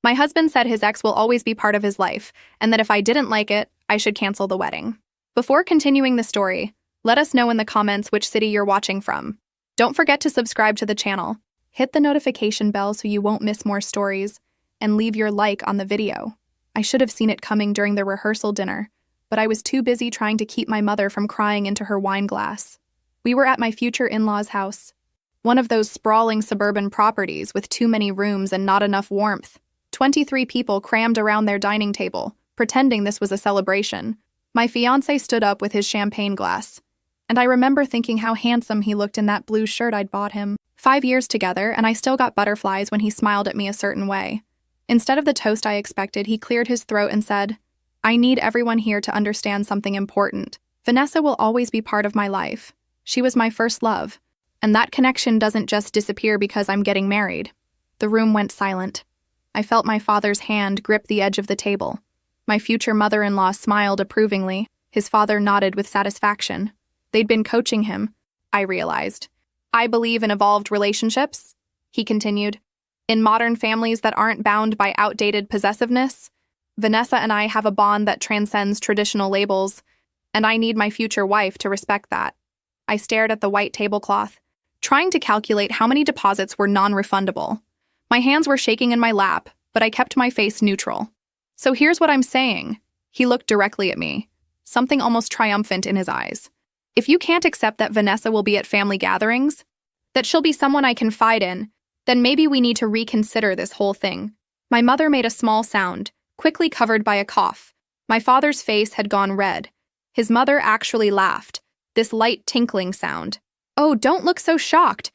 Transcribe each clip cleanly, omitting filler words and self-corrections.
My husband said his ex will always be part of his life, and that if I didn't like it, I should cancel the wedding. Before continuing the story, let us know in the comments which city you're watching from. Don't forget to subscribe to the channel, hit the notification bell so you won't miss more stories, and leave your like on the video. I should have seen it coming during the rehearsal dinner, but I was too busy trying to keep my mother from crying into her wine glass. We were at my future in-laws' house, one of those sprawling suburban properties with too many rooms and not enough warmth. 23 people crammed around their dining table, pretending this was a celebration. My fiancé stood up with his champagne glass, and I remember thinking how handsome he looked in that blue shirt I'd bought him. 5 years together, and I still got butterflies when he smiled at me a certain way. Instead of the toast I expected, he cleared his throat and said, "I need everyone here to understand something important. Vanessa will always be part of my life. She was my first love, and that connection doesn't just disappear because I'm getting married." The room went silent. I felt my father's hand grip the edge of the table. My future mother-in-law smiled approvingly. His father nodded with satisfaction. They'd been coaching him, I realized. "I believe in evolved relationships," he continued. "In modern families that aren't bound by outdated possessiveness. Vanessa and I have a bond that transcends traditional labels, and I need my future wife to respect that." I stared at the white tablecloth, trying to calculate how many deposits were non-refundable. My hands were shaking in my lap, but I kept my face neutral. "So here's what I'm saying." He looked directly at me, something almost triumphant in his eyes. "If you can't accept that Vanessa will be at family gatherings, that she'll be someone I confide in, then maybe we need to reconsider this whole thing." My mother made a small sound, quickly covered by a cough. My father's face had gone red. His mother actually laughed, this light tinkling sound. "Oh, don't look so shocked.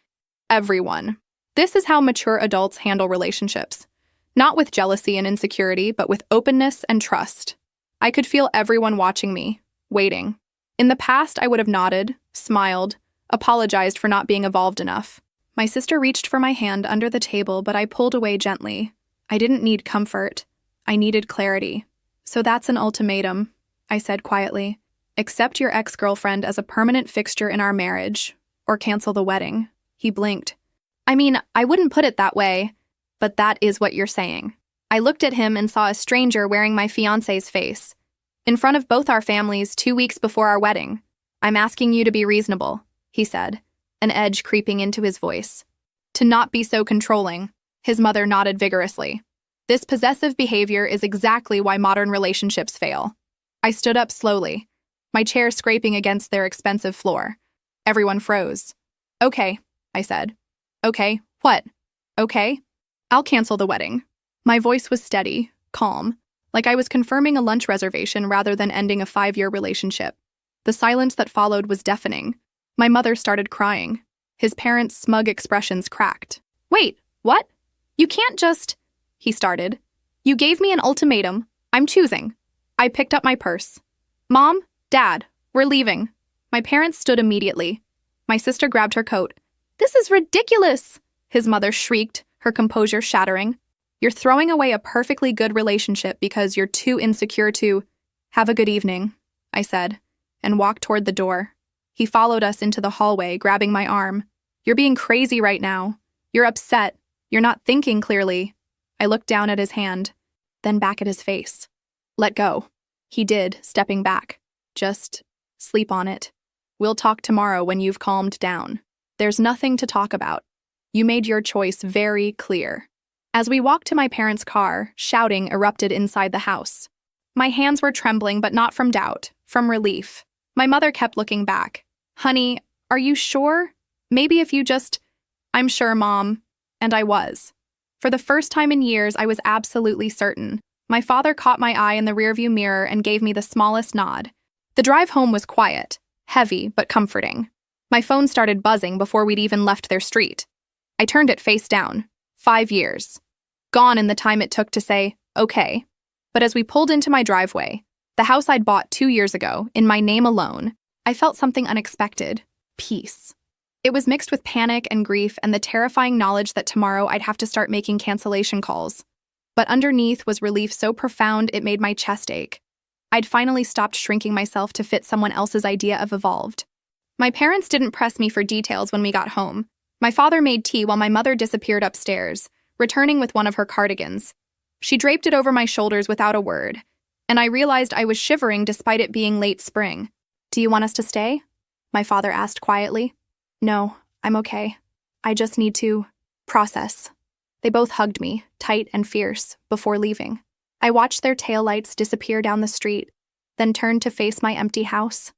Everyone. This is how mature adults handle relationships. Not with jealousy and insecurity, but with openness and trust." I could feel everyone watching me, waiting. In the past, I would have nodded, smiled, apologized for not being evolved enough. My sister reached for my hand under the table, but I pulled away gently. I didn't need comfort. I needed clarity. "So that's an ultimatum," I said quietly. "Accept your ex-girlfriend as a permanent fixture in our marriage, or cancel the wedding." He blinked. "I mean, I wouldn't put it that way, but that is what you're saying." I looked at him and saw a stranger wearing my fiancé's face. "In front of both our families 2 weeks before our wedding. I'm asking you to be reasonable," he said, an edge creeping into his voice. "To not be so controlling." His mother nodded vigorously. "This possessive behavior is exactly why modern relationships fail." I stood up slowly, my chair scraping against their expensive floor. Everyone froze. "Okay," I said. "Okay, what?" "Okay, I'll cancel the wedding." My voice was steady, calm, like I was confirming a lunch reservation rather than ending a 5-year relationship. The silence that followed was deafening. My mother started crying. His parents' smug expressions cracked. "Wait, what? You can't just..." he started. "You gave me an ultimatum. I'm choosing." I picked up my purse. "Mom, Dad, we're leaving." My parents stood immediately. My sister grabbed her coat. "This is ridiculous," his mother shrieked, her composure shattering. "You're throwing away a perfectly good relationship because you're too insecure to..." "Have a good evening," I said, and walked toward the door. He followed us into the hallway, grabbing my arm. "You're being crazy right now. You're upset. You're not thinking clearly." I looked down at his hand, then back at his face. "Let go." He did, stepping back. "Just sleep on it. We'll talk tomorrow when you've calmed down. There's nothing to talk about. You made your choice very clear." As we walked to my parents' car, shouting erupted inside the house. My hands were trembling, but not from doubt, from relief. My mother kept looking back. "Honey, are you sure? Maybe if you just..." "I'm sure, Mom." And I was. For the first time in years, I was absolutely certain. My father caught my eye in the rearview mirror and gave me the smallest nod. The drive home was quiet, heavy, but comforting. My phone started buzzing before we'd even left their street. I turned it face down. 5 years. Gone in the time it took to say, okay. But as we pulled into my driveway, the house I'd bought 2 years ago, in my name alone, I felt something unexpected. Peace. It was mixed with panic and grief and the terrifying knowledge that tomorrow I'd have to start making cancellation calls. But underneath was relief so profound it made my chest ache. I'd finally stopped shrinking myself to fit someone else's idea of evolved. My parents didn't press me for details when we got home. My father made tea while my mother disappeared upstairs, returning with one of her cardigans. She draped it over my shoulders without a word, and I realized I was shivering despite it being late spring. "Do you want us to stay?" my father asked quietly. "No, I'm okay. I just need to process." They both hugged me, tight and fierce, before leaving. I watched their taillights disappear down the street, then turned to face my empty house.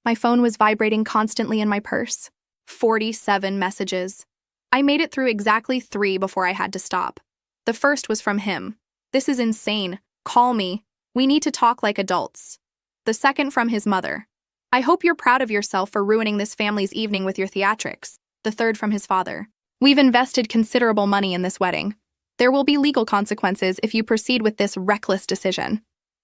My phone was vibrating constantly in my purse. 47 messages. I made it through exactly 3 before I had to stop. The first was from him. "This is insane. Call me. We need to talk like adults." The second from his mother. "I hope you're proud of yourself for ruining this family's evening with your theatrics." The third from his father. "We've invested considerable money in this wedding. There will be legal consequences if you proceed with this reckless decision."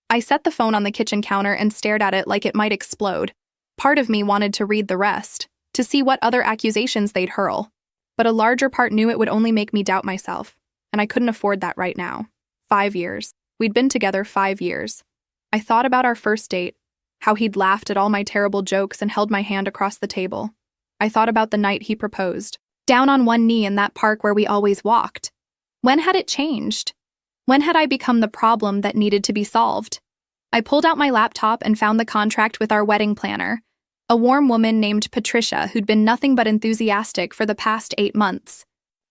I set the phone on the kitchen counter and stared at it like it might explode. Part of me wanted to read the rest, to see what other accusations they'd hurl. But a larger part knew it would only make me doubt myself, and I couldn't afford that right now. 5 years. We'd been together 5 years. I thought about our first date, how he'd laughed at all my terrible jokes and held my hand across the table. I thought about the night he proposed, down on one knee in that park where we always walked. When had it changed? When had I become the problem that needed to be solved? I pulled out my laptop and found the contract with our wedding planner, a warm woman named Patricia who'd been nothing but enthusiastic for the past 8 months.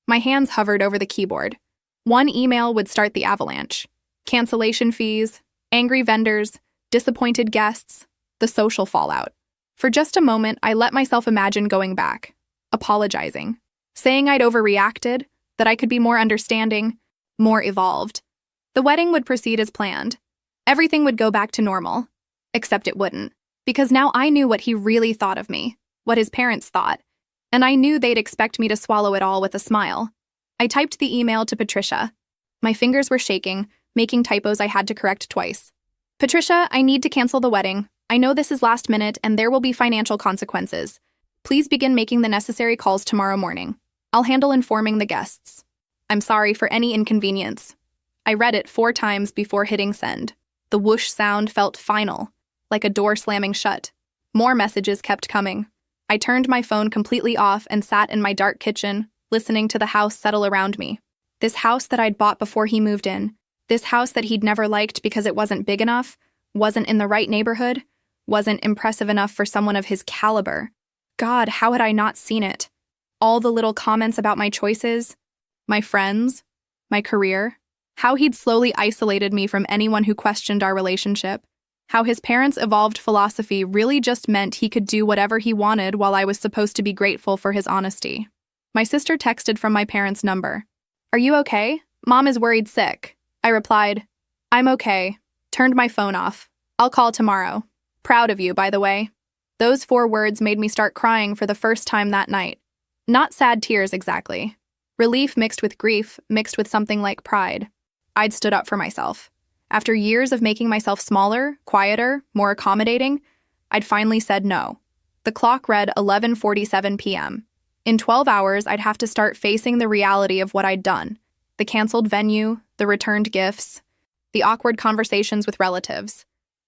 My hands hovered over the keyboard. One email would start the avalanche. Cancellation fees, angry vendors, disappointed guests, the social fallout. For just a moment, I let myself imagine going back, apologizing, saying I'd overreacted, that I could be more understanding, more evolved. The wedding would proceed as planned. Everything would go back to normal. Except it wouldn't. Because now I knew what he really thought of me, what his parents thought, and I knew they'd expect me to swallow it all with a smile. I typed the email to Patricia. My fingers were shaking, making typos I had to correct twice. "Patricia, I need to cancel the wedding. I know this is last minute and there will be financial consequences. Please begin making the necessary calls tomorrow morning. I'll handle informing the guests. I'm sorry for any inconvenience." I read it 4 times before hitting send. The whoosh sound felt final, like a door slamming shut. More messages kept coming. I turned my phone completely off and sat in my dark kitchen, listening to the house settle around me. This house that I'd bought before he moved in. This house that he'd never liked because it wasn't big enough, wasn't in the right neighborhood, wasn't impressive enough for someone of his caliber. God, how had I not seen it? All the little comments about my choices, my friends, my career, how he'd slowly isolated me from anyone who questioned our relationship, how his parents' evolved philosophy really just meant he could do whatever he wanted while I was supposed to be grateful for his honesty. My sister texted from my parents' number. "Are you okay? Mom is worried sick." I replied, "I'm okay." Turned my phone off. "I'll call tomorrow. Proud of you, by the way." Those 4 words made me start crying for the first time that night. Not sad tears exactly. Relief mixed with grief, mixed with something like pride. I'd stood up for myself. After years of making myself smaller, quieter, more accommodating, I'd finally said no. The clock read 11:47 p.m. In 12 hours, I'd have to start facing the reality of what I'd done. The canceled venue, the returned gifts, the awkward conversations with relatives,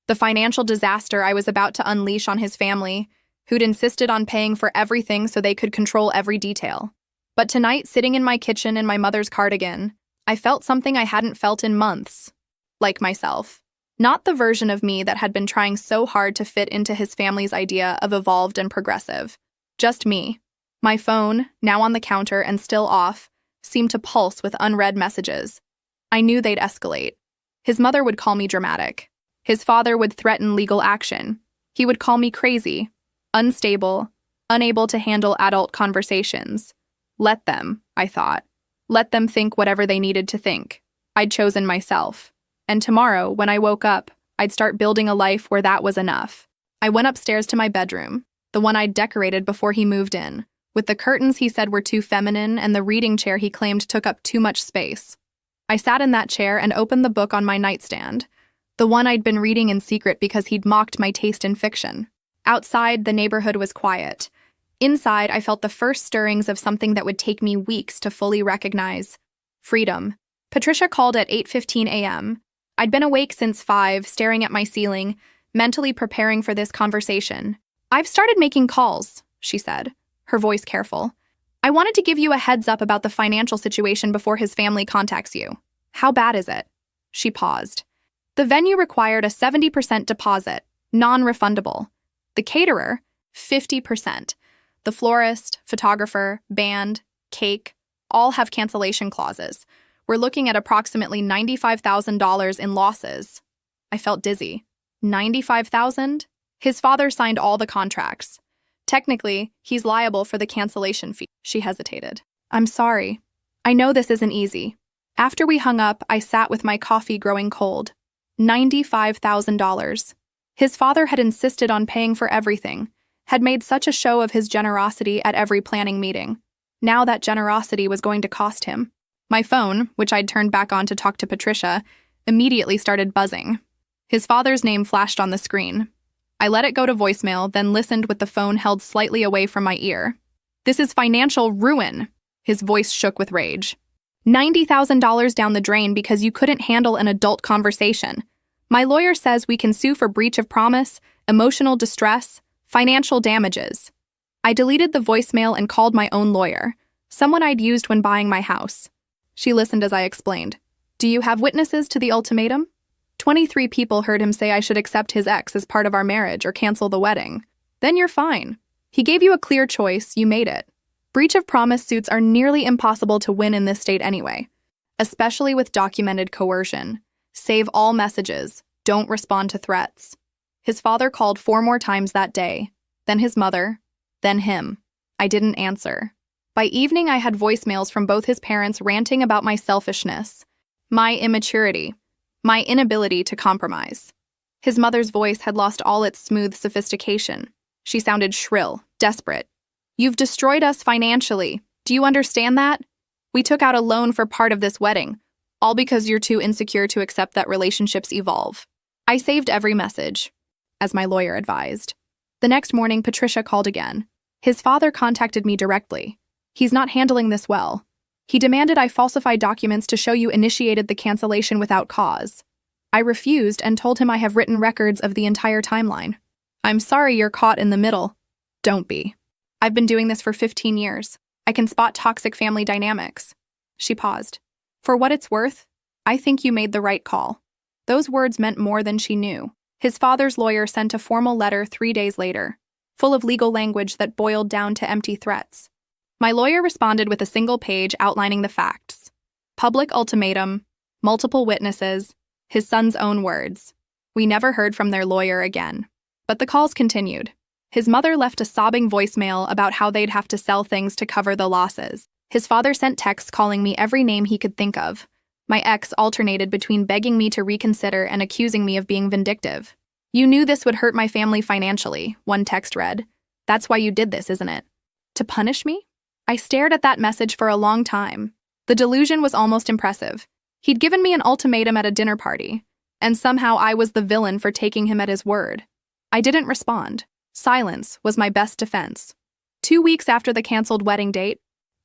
the financial disaster I was about to unleash on his family, who'd insisted on paying for everything so they could control every detail. But tonight, sitting in my kitchen in my mother's cardigan, I felt something I hadn't felt in months. Like myself. Not the version of me that had been trying so hard to fit into his family's idea of evolved and progressive. Just me. My phone, now on the counter and still off, seemed to pulse with unread messages. I knew they'd escalate. His mother would call me dramatic. His father would threaten legal action. He would call me crazy, unstable, unable to handle adult conversations. Let them, I thought. Let them think whatever they needed to think. I'd chosen myself. And tomorrow, when I woke up, I'd start building a life where that was enough. I went upstairs to my bedroom, the one I'd decorated before he moved in, with the curtains he said were too feminine and the reading chair he claimed took up too much space. I sat in that chair and opened the book on my nightstand, the one I'd been reading in secret because he'd mocked my taste in fiction. Outside, the neighborhood was quiet. Inside, I felt the first stirrings of something that would take me weeks to fully recognize. Freedom. Patricia called at 8:15 a.m. I'd been awake since 5, staring at my ceiling, mentally preparing for this conversation. "I've started making calls," she said, her voice careful. "I wanted to give you a heads up about the financial situation before his family contacts you. How bad is it?" She paused. The venue required a 70% deposit, non-refundable. The caterer, 50%. The florist, photographer, band, cake, all have cancellation clauses. We're looking at approximately $95,000 in losses. I felt dizzy. $95,000? His father signed all the contracts. Technically, he's liable for the cancellation fee. She hesitated. I'm sorry. I know this isn't easy. After we hung up, I sat with my coffee growing cold. $95,000. His father had insisted on paying for everything, had made such a show of his generosity at every planning meeting. Now that generosity was going to cost him. My phone, which I'd turned back on to talk to Patricia, immediately started buzzing. His father's name flashed on the screen. I let it go to voicemail, then listened with the phone held slightly away from my ear. This is financial ruin. His voice shook with rage. $90,000 down the drain because you couldn't handle an adult conversation. My lawyer says we can sue for breach of promise, emotional distress, financial damages. I deleted the voicemail and called my own lawyer, someone I'd used when buying my house. She listened as I explained. Do you have witnesses to the ultimatum? 23 people heard him say I should accept his ex as part of our marriage or cancel the wedding. Then you're fine. He gave you a clear choice, you made it. Breach of promise suits are nearly impossible to win in this state anyway, especially with documented coercion. Save all messages. Don't respond to threats. His father called 4 more times that day, then his mother, then him. I didn't answer. By evening, I had voicemails from both his parents ranting about my selfishness, my immaturity, my inability to compromise. His mother's voice had lost all its smooth sophistication. She sounded shrill, desperate. You've destroyed us financially. Do you understand that? We took out a loan for part of this wedding, all because you're too insecure to accept that relationships evolve. I saved every message, as my lawyer advised. The next morning, Patricia called again. His father contacted me directly. He's not handling this well. He demanded I falsify documents to show you initiated the cancellation without cause. I refused and told him I have written records of the entire timeline. I'm sorry you're caught in the middle. Don't be. I've been doing this for 15 years. I can spot toxic family dynamics. She paused. For what it's worth, I think you made the right call. Those words meant more than she knew. His father's lawyer sent a formal letter 3 days later, full of legal language that boiled down to empty threats. My lawyer responded with a single page outlining the facts. Public ultimatum, multiple witnesses, his son's own words. We never heard from their lawyer again. But the calls continued. His mother left a sobbing voicemail about how they'd have to sell things to cover the losses. His father sent texts calling me every name he could think of. My ex alternated between begging me to reconsider and accusing me of being vindictive. You knew this would hurt my family financially, one text read. That's why you did this, isn't it? To punish me? I stared at that message for a long time. The delusion was almost impressive. He'd given me an ultimatum at a dinner party, and somehow I was the villain for taking him at his word. I didn't respond. Silence was my best defense. 2 weeks after the canceled wedding date,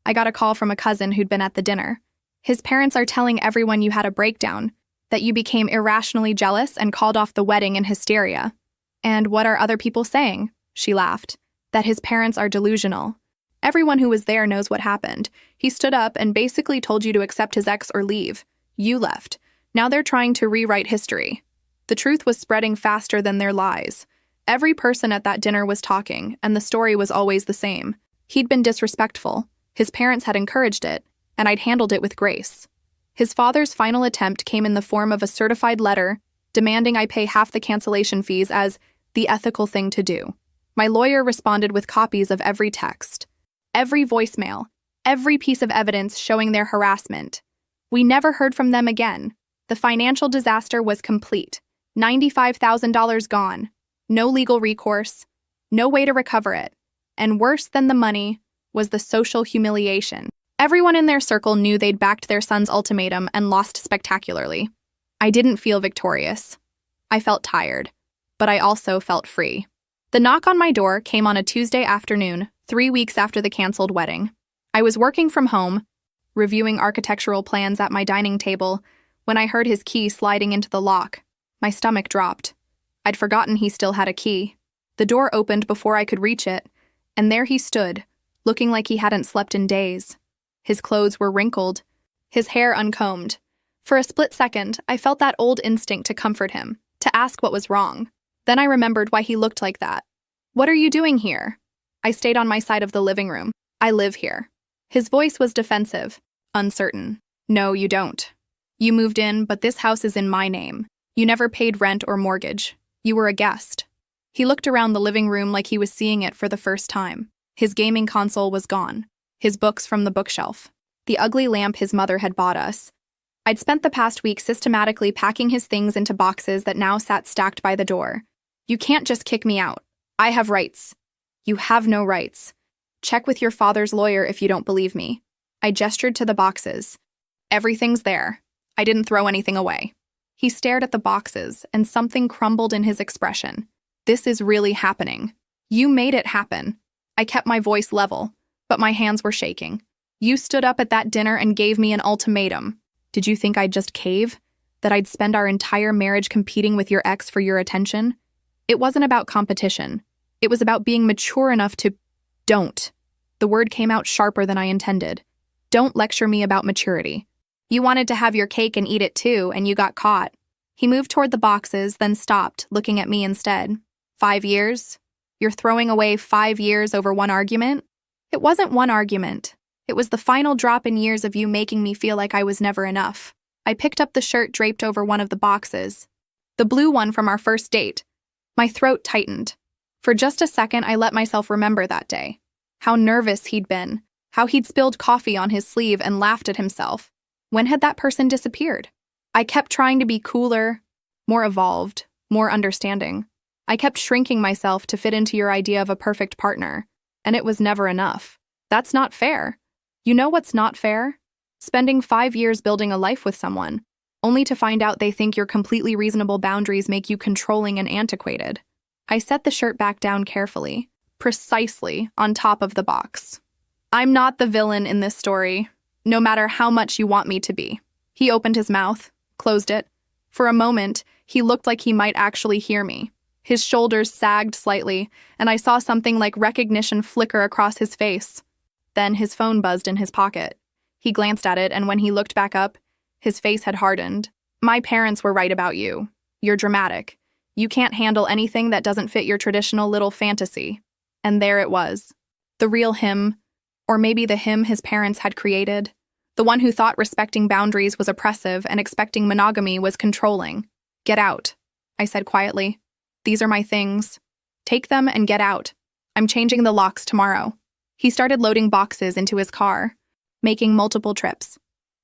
I got a call from a cousin who'd been at the dinner. His parents are telling everyone you had a breakdown, that you became irrationally jealous and called off the wedding in hysteria. And what are other people saying? She laughed. That his parents are delusional. Everyone who was there knows what happened. He stood up and basically told you to accept his ex or leave. You left. Now they're trying to rewrite history. The truth was spreading faster than their lies. Every person at that dinner was talking, and the story was always the same. He'd been disrespectful. His parents had encouraged it, and I'd handled it with grace. His father's final attempt came in the form of a certified letter demanding I pay half the cancellation fees as the ethical thing to do. My lawyer responded with copies of every text, every voicemail, every piece of evidence showing their harassment. We never heard from them again. The financial disaster was complete. $95,000 gone. No legal recourse. No way to recover it. And worse than the money was the social humiliation. Everyone in their circle knew they'd backed their son's ultimatum and lost spectacularly. I didn't feel victorious. I felt tired, but I also felt free. The knock on my door came on a Tuesday afternoon, 3 weeks after the canceled wedding. I was working from home, reviewing architectural plans at my dining table, when I heard his key sliding into the lock. My stomach dropped. I'd forgotten he still had a key. The door opened before I could reach it, and there he stood, looking like he hadn't slept in days. His clothes were wrinkled, his hair uncombed, For a split second, I felt that old instinct to comfort him, to ask what was wrong. Then I remembered why he looked like that. "What are you doing here?" I stayed on my side of the living room. "I live here." His voice was defensive, uncertain. "No, you don't. You moved in, but this house is in my name. You never paid rent or mortgage. You were a guest." He looked around the living room like he was seeing it for the first time. His gaming console was gone, his books from the bookshelf, the ugly lamp his mother had bought us. I'd spent the past week systematically packing his things into boxes that now sat stacked by the door. "You can't just kick me out. I have rights." "You have no rights. Check with your father's lawyer if you don't believe me." I gestured to the boxes. "Everything's there. I didn't throw anything away." He stared at the boxes, and something crumbled in his expression. "This is really happening. You made it happen." I kept my voice level, but my hands were shaking. "You stood up at that dinner and gave me an ultimatum. Did you think I'd just cave? That I'd spend our entire marriage competing with your ex for your attention? It wasn't about competition. It was about being mature enough to— Don't." The word came out sharper than I intended. "Don't lecture me about maturity. You wanted to have your cake and eat it too, and you got caught." He moved toward the boxes, then stopped, looking at me instead. 5 years? You're throwing away 5 years over one argument?" "It wasn't one argument. It was the final drop in years of you making me feel like I was never enough." I picked up the shirt draped over one of the boxes. The blue one from our first date. My throat tightened. For just a second, I let myself remember that day. How nervous he'd been. How he'd spilled coffee on his sleeve and laughed at himself. When had that person disappeared? I kept trying to be cooler, more evolved, more understanding. I kept shrinking myself to fit into your idea of a perfect partner, and it was never enough. That's not fair. You know what's not fair? Spending 5 years building a life with someone, only to find out they think your completely reasonable boundaries make you controlling and antiquated. I set the shirt back down carefully, precisely on top of the box. "I'm not the villain in this story, no matter how much you want me to be." He opened his mouth, closed it. For a moment, he looked like he might actually hear me. His shoulders sagged slightly, and I saw something like recognition flicker across his face. Then his phone buzzed in his pocket. He glanced at it, and when he looked back up, his face had hardened. "My parents were right about you. You're dramatic. You can't handle anything that doesn't fit your traditional little fantasy." And there it was. The real him, or maybe the him his parents had created. The one who thought respecting boundaries was oppressive and expecting monogamy was controlling. "Get out," I said quietly. "These are my things. Take them and get out. I'm changing the locks tomorrow." He started loading boxes into his car, making multiple trips.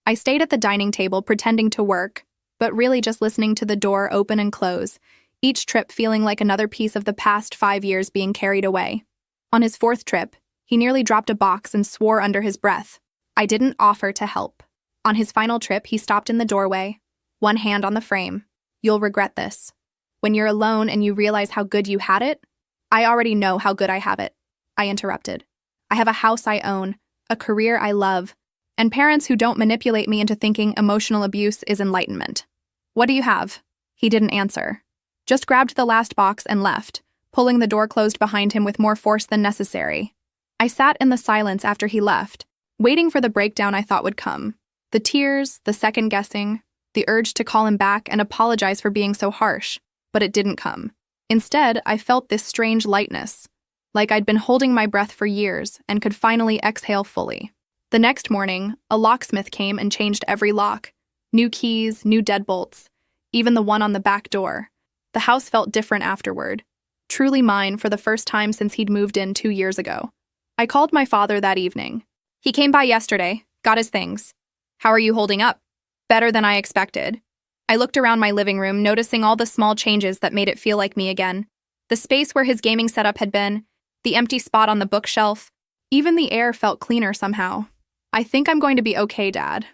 I stayed at the dining table pretending to work, but really just listening to the door open and close, each trip feeling like another piece of the past 5 years being carried away. On his 4th trip, he nearly dropped a box and swore under his breath. I didn't offer to help. On his final trip, he stopped in the doorway, one hand on the frame. "You'll regret this. When you're alone and you realize how good you had it." "I already know how good I have it," I interrupted. "I have a house I own, a career I love, and parents who don't manipulate me into thinking emotional abuse is enlightenment." "What do you have?" He didn't answer. Just grabbed the last box and left, pulling the door closed behind him with more force than necessary. I sat in the silence after he left, waiting for the breakdown I thought would come. The tears, the second-guessing, the urge to call him back and apologize for being so harsh, but it didn't come. Instead, I felt this strange lightness, like I'd been holding my breath for years and could finally exhale fully. The next morning, a locksmith came and changed every lock. New keys, new deadbolts, even the one on the back door. The house felt different afterward. Truly mine for the first time since he'd moved in 2 years ago. I called my father that evening. He came by yesterday, got his things. "How are you holding up?" "Better than I expected." I looked around my living room, noticing all the small changes that made it feel like me again. The space where his gaming setup had been, the empty spot on the bookshelf, even the air felt cleaner somehow. "I think I'm going to be okay, Dad."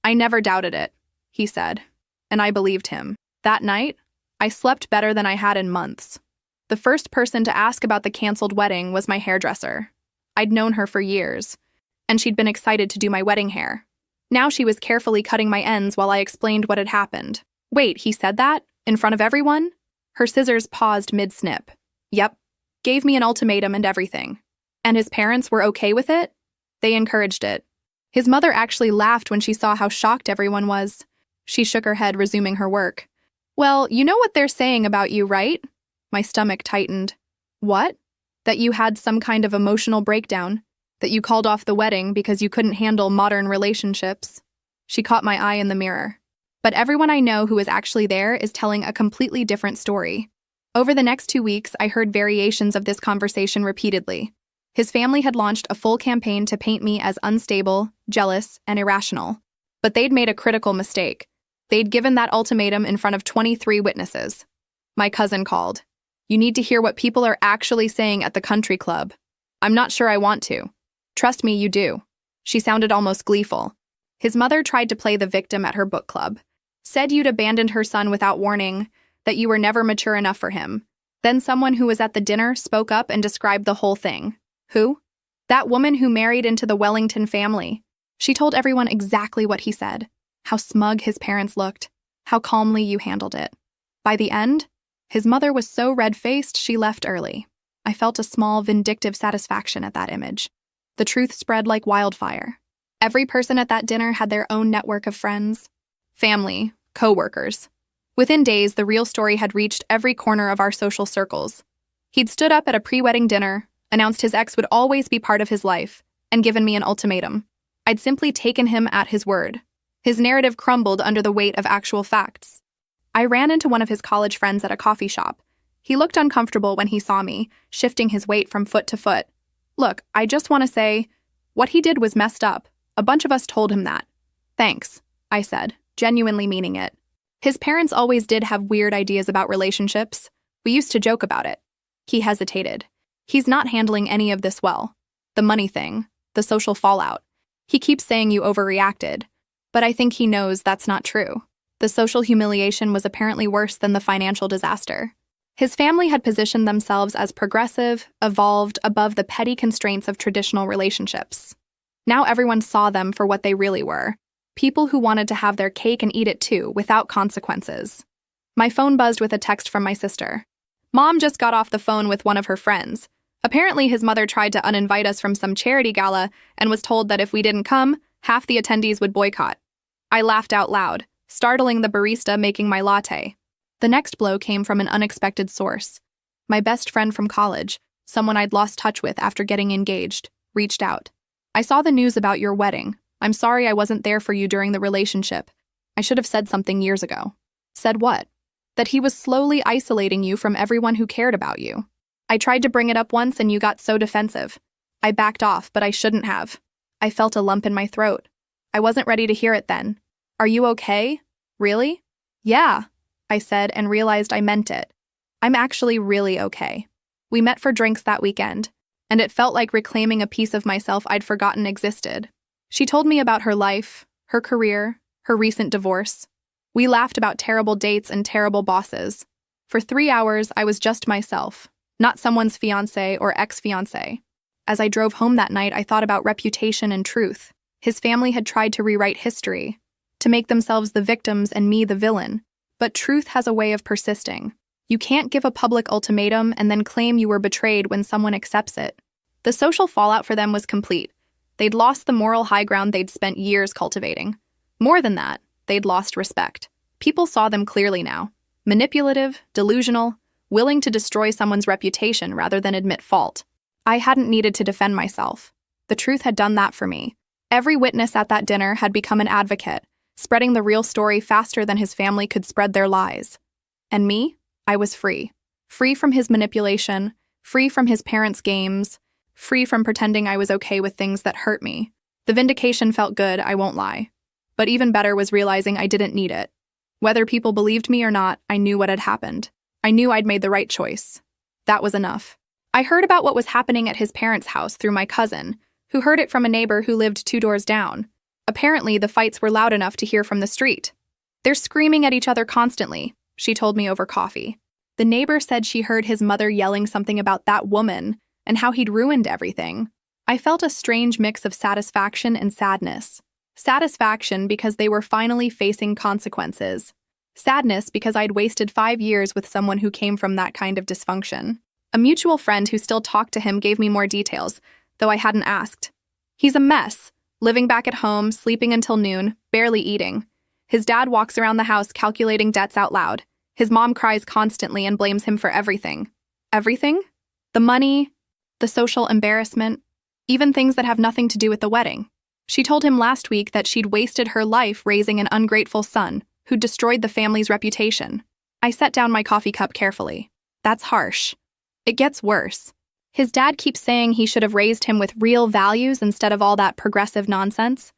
"I never doubted it," he said, and I believed him. That night, I slept better than I had in months. The first person to ask about the canceled wedding was my hairdresser. I'd known her for years, and she'd been excited to do my wedding hair. Now she was carefully cutting my ends while I explained what had happened. "Wait, he said that? In front of everyone?" Her scissors paused mid-snip. "Yep. Gave me an ultimatum and everything." "And his parents were okay with it?" "They encouraged it. His mother actually laughed when she saw how shocked everyone was. She shook her head, resuming her work. Well, you know what they're saying about you, right? My stomach tightened. What? That you had some kind of emotional breakdown. That you called off the wedding because you couldn't handle modern relationships. She caught my eye in the mirror. But everyone I know who is actually there is telling a completely different story. Over the next 2 weeks, I heard variations of this conversation repeatedly. His family had launched a full campaign to paint me as unstable, jealous, and irrational. But they'd made a critical mistake. They'd given that ultimatum in front of 23 witnesses. My cousin called. You need to hear what people are actually saying at the country club. I'm not sure I want to. Trust me, you do. She sounded almost gleeful. His mother tried to play the victim at her book club. Said you'd abandoned her son without warning, that you were never mature enough for him. Then someone who was at the dinner spoke up and described the whole thing. Who? That woman who married into the Wellington family. She told everyone exactly what he said. How smug his parents looked. How calmly you handled it. By the end, his mother was so red-faced she left early. I felt a small, vindictive satisfaction at that image. The truth spread like wildfire. Every person at that dinner had their own network of friends, family, co-workers. Within days, the real story had reached every corner of our social circles. He'd stood up at a pre-wedding dinner, announced his ex would always be part of his life, and given me an ultimatum. I'd simply taken him at his word. His narrative crumbled under the weight of actual facts. I ran into one of his college friends at a coffee shop. He looked uncomfortable when he saw me, shifting his weight from foot to foot. Look, I just want to say, what he did was messed up. A bunch of us told him that. Thanks, I said, genuinely meaning it. His parents always did have weird ideas about relationships. We used to joke about it. He hesitated. He's not handling any of this well. The money thing, the social fallout. He keeps saying you overreacted, but I think he knows that's not true. The social humiliation was apparently worse than the financial disaster. His family had positioned themselves as progressive, evolved, above the petty constraints of traditional relationships. Now everyone saw them for what they really were. People who wanted to have their cake and eat it too, without consequences. My phone buzzed with a text from my sister. Mom just got off the phone with one of her friends. Apparently his mother tried to uninvite us from some charity gala and was told that if we didn't come, half the attendees would boycott. I laughed out loud, startling the barista making my latte. The next blow came from an unexpected source. My best friend from college, someone I'd lost touch with after getting engaged, reached out. I saw the news about your wedding. I'm sorry I wasn't there for you during the relationship. I should have said something years ago. Said what? That he was slowly isolating you from everyone who cared about you. I tried to bring it up once and you got so defensive. I backed off, but I shouldn't have. I felt a lump in my throat. I wasn't ready to hear it then. Are you okay? Really? Yeah, I said and realized I meant it. I'm actually really okay. We met for drinks that weekend, and it felt like reclaiming a piece of myself I'd forgotten existed. She told me about her life, her career, her recent divorce. We laughed about terrible dates and terrible bosses. For 3 hours, I was just myself, not someone's fiancé or ex-fiancé. As I drove home that night, I thought about reputation and truth. His family had tried to rewrite history, to make themselves the victims and me the villain. But truth has a way of persisting. You can't give a public ultimatum and then claim you were betrayed when someone accepts it. The social fallout for them was complete. They'd lost the moral high ground they'd spent years cultivating. More than that, they'd lost respect. People saw them clearly now. Manipulative, delusional, willing to destroy someone's reputation rather than admit fault. I hadn't needed to defend myself. The truth had done that for me. Every witness at that dinner had become an advocate, spreading the real story faster than his family could spread their lies. And me? I was free. Free from his manipulation, free from his parents' games, free from pretending I was okay with things that hurt me. The vindication felt good, I won't lie. But even better was realizing I didn't need it. Whether people believed me or not, I knew what had happened. I knew I'd made the right choice. That was enough. I heard about what was happening at his parents' house through my cousin, who heard it from a neighbor who lived 2 doors down. Apparently, the fights were loud enough to hear from the street. They're screaming at each other constantly, she told me over coffee. The neighbor said she heard his mother yelling something about that woman and how he'd ruined everything. I felt a strange mix of satisfaction and sadness. Satisfaction because they were finally facing consequences. Sadness because I'd wasted 5 years with someone who came from that kind of dysfunction. A mutual friend who still talked to him gave me more details, though I hadn't asked. He's a mess, living back at home, sleeping until noon, barely eating. His dad walks around the house calculating debts out loud. His mom cries constantly and blames him for everything. Everything? The money, the social embarrassment, even things that have nothing to do with the wedding. She told him last week that she'd wasted her life raising an ungrateful son who destroyed the family's reputation. I set down my coffee cup carefully. That's harsh. It gets worse. His dad keeps saying he should have raised him with real values instead of all that progressive nonsense.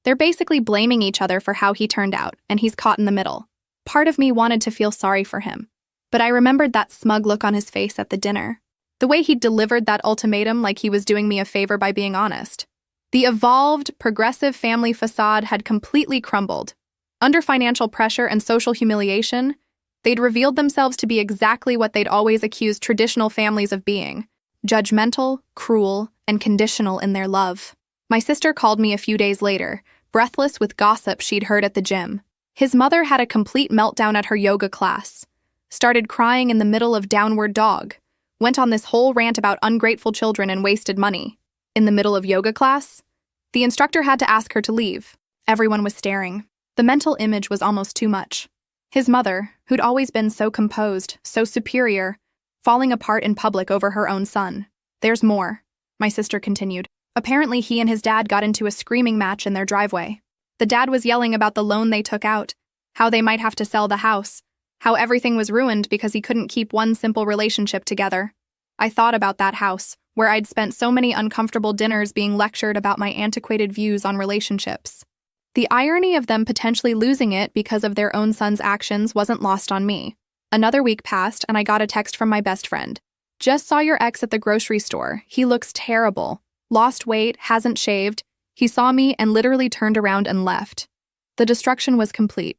They're basically blaming each other for how he turned out, and he's caught in the middle. Part of me wanted to feel sorry for him, but I remembered that smug look on his face at the dinner. The way he delivered that ultimatum like he was doing me a favor by being honest. The evolved, progressive family facade had completely crumbled. Under financial pressure and social humiliation, they'd revealed themselves to be exactly what they'd always accused traditional families of being: judgmental, cruel, and conditional in their love. My sister called me a few days later, breathless with gossip she'd heard at the gym. His mother had a complete meltdown at her yoga class, started crying in the middle of Downward Dog, went on this whole rant about ungrateful children and wasted money. In the middle of yoga class, the instructor had to ask her to leave. Everyone was staring. The mental image was almost too much. His mother, who'd always been so composed, so superior, falling apart in public over her own son. There's more, my sister continued. Apparently he and his dad got into a screaming match in their driveway. The dad was yelling about the loan they took out, how they might have to sell the house, how everything was ruined because he couldn't keep one simple relationship together. I thought about that house, where I'd spent so many uncomfortable dinners being lectured about my antiquated views on relationships. The irony of them potentially losing it because of their own son's actions wasn't lost on me. Another week passed and I got a text from my best friend. Just saw your ex at the grocery store. He looks terrible. Lost weight, hasn't shaved. He saw me and literally turned around and left. The destruction was complete.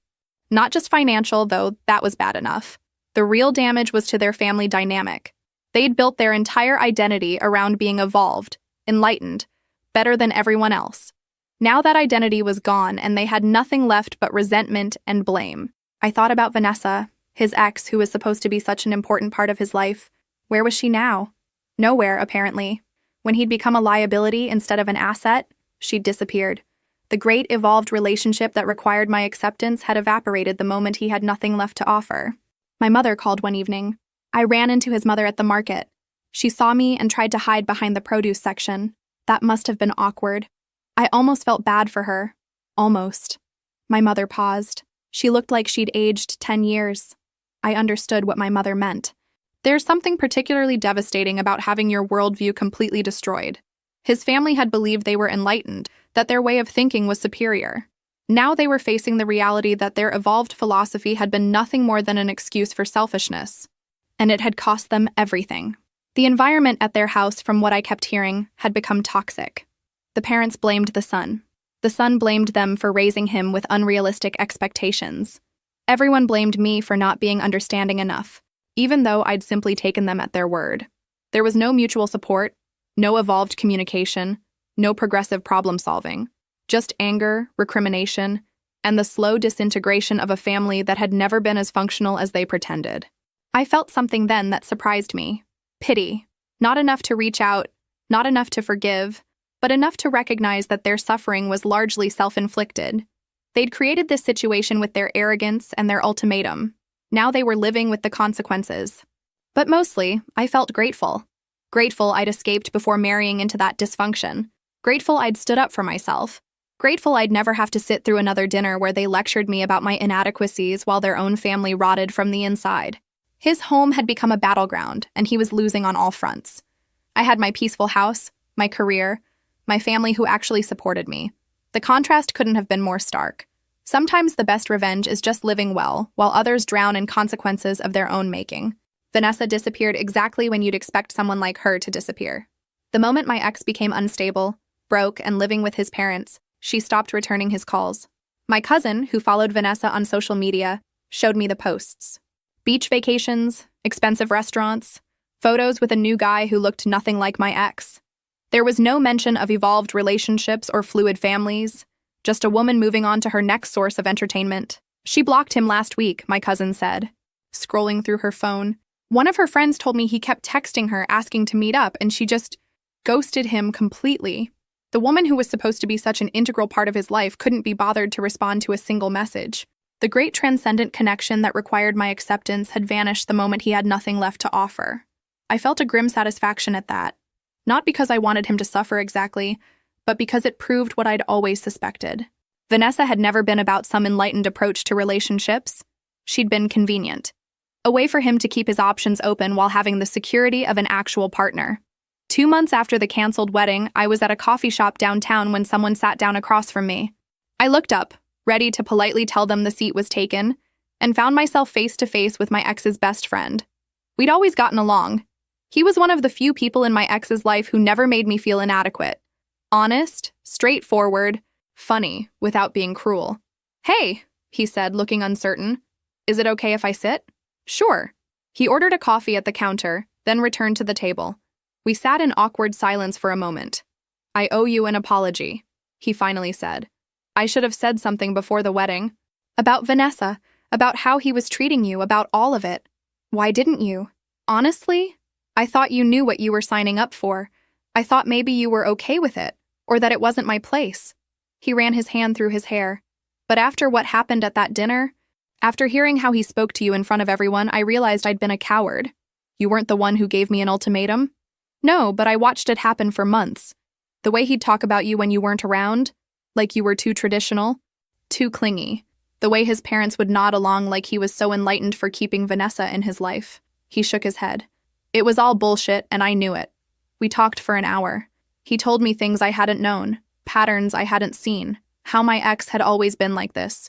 Not just financial, though that was bad enough. The real damage was to their family dynamic. They'd built their entire identity around being evolved, enlightened, better than everyone else. Now that identity was gone and they had nothing left but resentment and blame. I thought about Vanessa, his ex who was supposed to be such an important part of his life. Where was she now? Nowhere, apparently. When he'd become a liability instead of an asset, she'd disappeared. The great evolved relationship that required my acceptance had evaporated the moment he had nothing left to offer. My mother called one evening. I ran into his mother at the market. She saw me and tried to hide behind the produce section. That must have been awkward. I almost felt bad for her. Almost. My mother paused. She looked like she'd aged 10 years. I understood what my mother meant. There's something particularly devastating about having your worldview completely destroyed. His family had believed they were enlightened, that their way of thinking was superior. Now they were facing the reality that their evolved philosophy had been nothing more than an excuse for selfishness. And it had cost them everything. The environment at their house, from what I kept hearing, had become toxic. The parents blamed the son. The son blamed them for raising him with unrealistic expectations. Everyone blamed me for not being understanding enough, even though I'd simply taken them at their word. There was no mutual support, no evolved communication, no progressive problem-solving, just anger, recrimination, and the slow disintegration of a family that had never been as functional as they pretended. I felt something then that surprised me. Pity. Not enough to reach out, not enough to forgive, but enough to recognize that their suffering was largely self-inflicted. They'd created this situation with their arrogance and their ultimatum. Now they were living with the consequences. But mostly, I felt grateful. Grateful I'd escaped before marrying into that dysfunction. Grateful I'd stood up for myself. Grateful I'd never have to sit through another dinner where they lectured me about my inadequacies while their own family rotted from the inside. His home had become a battleground, and he was losing on all fronts. I had my peaceful house, my career, my family who actually supported me. The contrast couldn't have been more stark. Sometimes the best revenge is just living well, while others drown in consequences of their own making. Vanessa disappeared exactly when you'd expect someone like her to disappear. The moment my ex became unstable, broke, and living with his parents, she stopped returning his calls. My cousin, who followed Vanessa on social media, showed me the posts. Beach vacations, expensive restaurants, photos with a new guy who looked nothing like my ex. There was no mention of evolved relationships or fluid families, just a woman moving on to her next source of entertainment. She blocked him last week, my cousin said. Scrolling through her phone, one of her friends told me he kept texting her asking to meet up and she just ghosted him completely. The woman who was supposed to be such an integral part of his life couldn't be bothered to respond to a single message. The great transcendent connection that required my acceptance had vanished the moment he had nothing left to offer. I felt a grim satisfaction at that. Not because I wanted him to suffer exactly, but because it proved what I'd always suspected. Vanessa had never been about some enlightened approach to relationships. She'd been convenient. A way for him to keep his options open while having the security of an actual partner. 2 months after the canceled wedding, I was at a coffee shop downtown when someone sat down across from me. I looked up, ready to politely tell them the seat was taken, and found myself face to face with my ex's best friend. We'd always gotten along. He was one of the few people in my ex's life who never made me feel inadequate. Honest, straightforward, funny, without being cruel. "Hey," he said, looking uncertain. "Is it okay if I sit?" "Sure." He ordered a coffee at the counter, then returned to the table. We sat in awkward silence for a moment. "I owe you an apology," he finally said. "I should have said something before the wedding. About Vanessa, about how he was treating you, about all of it. Why didn't you? Honestly, I thought you knew what you were signing up for. I thought maybe you were okay with it, or that it wasn't my place." He ran his hand through his hair. "But after what happened at that dinner, after hearing how he spoke to you in front of everyone, I realized I'd been a coward. You weren't the one who gave me an ultimatum?" "No, but I watched it happen for months. The way he'd talk about you when you weren't around, like you were too traditional, too clingy. The way his parents would nod along like he was so enlightened for keeping Vanessa in his life." He shook his head. "It was all bullshit, and I knew it. We talked for an hour. He told me things I hadn't known, patterns I hadn't seen, how my ex had always been like this,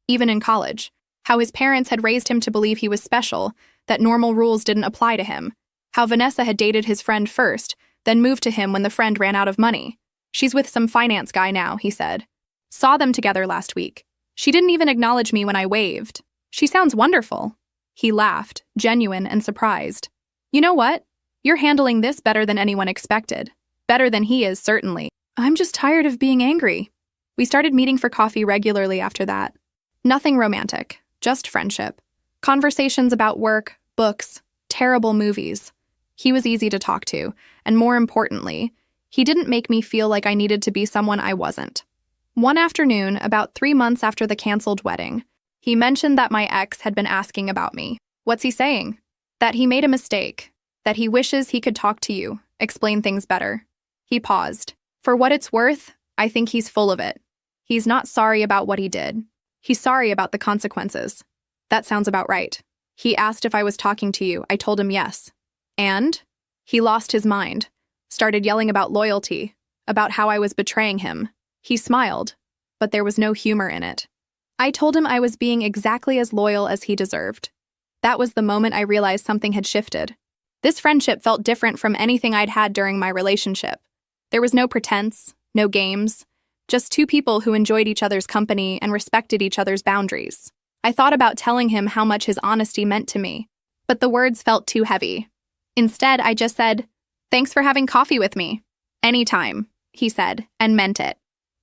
even in college, how his parents had raised him to believe he was special, that normal rules didn't apply to him, how Vanessa had dated his friend first, then moved to him when the friend ran out of money. She's with some finance guy now," he said. "Saw them together last week. She didn't even acknowledge me when I waved. She sounds wonderful." He laughed, genuine and surprised. "You know what? You're handling this better than anyone expected. Better than he is, certainly. I'm just tired of being angry." We started meeting for coffee regularly after that. Nothing romantic, just friendship. Conversations about work, books, terrible movies. He was easy to talk to, and more importantly, he didn't make me feel like I needed to be someone I wasn't. One afternoon, about 3 months after the canceled wedding, he mentioned that my ex had been asking about me. What's he saying? That he made a mistake. That he wishes he could talk to you, explain things better. He paused. For what it's worth, I think he's full of it. He's not sorry about what he did. He's sorry about the consequences. That sounds about right. He asked if I was talking to you. I told him yes. And? He lost his mind. Started yelling about loyalty, about how I was betraying him. He smiled, but there was no humor in it. I told him I was being exactly as loyal as he deserved. That was the moment I realized something had shifted. This friendship felt different from anything I'd had during my relationship. There was no pretense, no games, just two people who enjoyed each other's company and respected each other's boundaries. I thought about telling him how much his honesty meant to me, but the words felt too heavy. Instead, I just said, "Thanks for having coffee with me." "Anytime," he said, and meant it.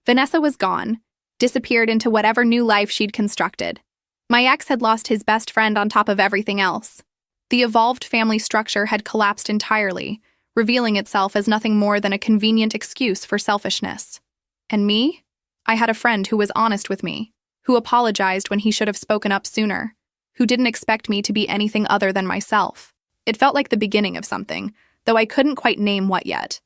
Vanessa was gone, disappeared into whatever new life she'd constructed. My ex had lost his best friend on top of everything else. The evolved family structure had collapsed entirely, revealing itself as nothing more than a convenient excuse for selfishness. And me? I had a friend who was honest with me, who apologized when he should have spoken up sooner, who didn't expect me to be anything other than myself. It felt like the beginning of something, though I couldn't quite name what yet.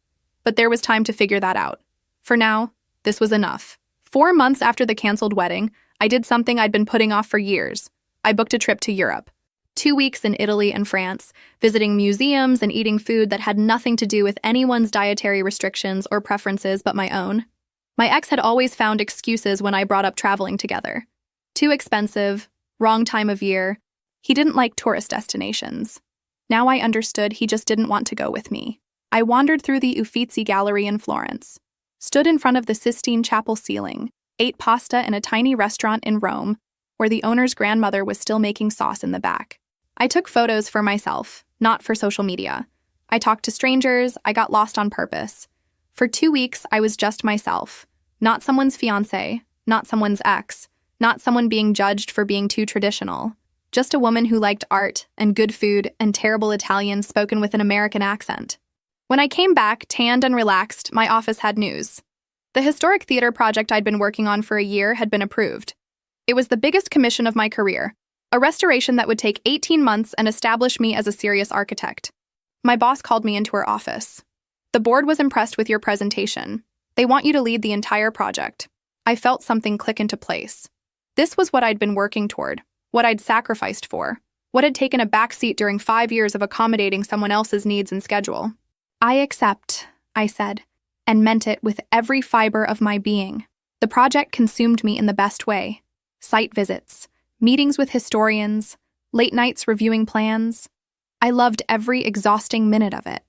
But there was time to figure that out. For now, this was enough. 4 months after the canceled wedding, I did something I'd been putting off for years. I booked a trip to Europe. 2 weeks in Italy and France, visiting museums and eating food that had nothing to do with anyone's dietary restrictions or preferences but my own. My ex had always found excuses when I brought up traveling together. Too expensive, wrong time of year. He didn't like tourist destinations. Now I understood he just didn't want to go with me. I wandered through the Uffizi Gallery in Florence, stood in front of the Sistine Chapel ceiling, ate pasta in a tiny restaurant in Rome, where the owner's grandmother was still making sauce in the back. I took photos for myself, not for social media. I talked to strangers, I got lost on purpose. For 2 weeks, I was just myself, not someone's fiancé, not someone's ex, not someone being judged for being too traditional. Just a woman who liked art and good food and terrible Italian spoken with an American accent. When I came back, tanned and relaxed, my office had news. The historic theater project I'd been working on for a year had been approved. It was the biggest commission of my career, a restoration that would take 18 months and establish me as a serious architect. My boss called me into her office. The board was impressed with your presentation. They want you to lead the entire project. I felt something click into place. This was what I'd been working toward, what I'd sacrificed for, what had taken a backseat during 5 years of accommodating someone else's needs and schedule. I accept, I said, and meant it with every fiber of my being. The project consumed me in the best way. Site visits, meetings with historians, late nights reviewing plans. I loved every exhausting minute of it.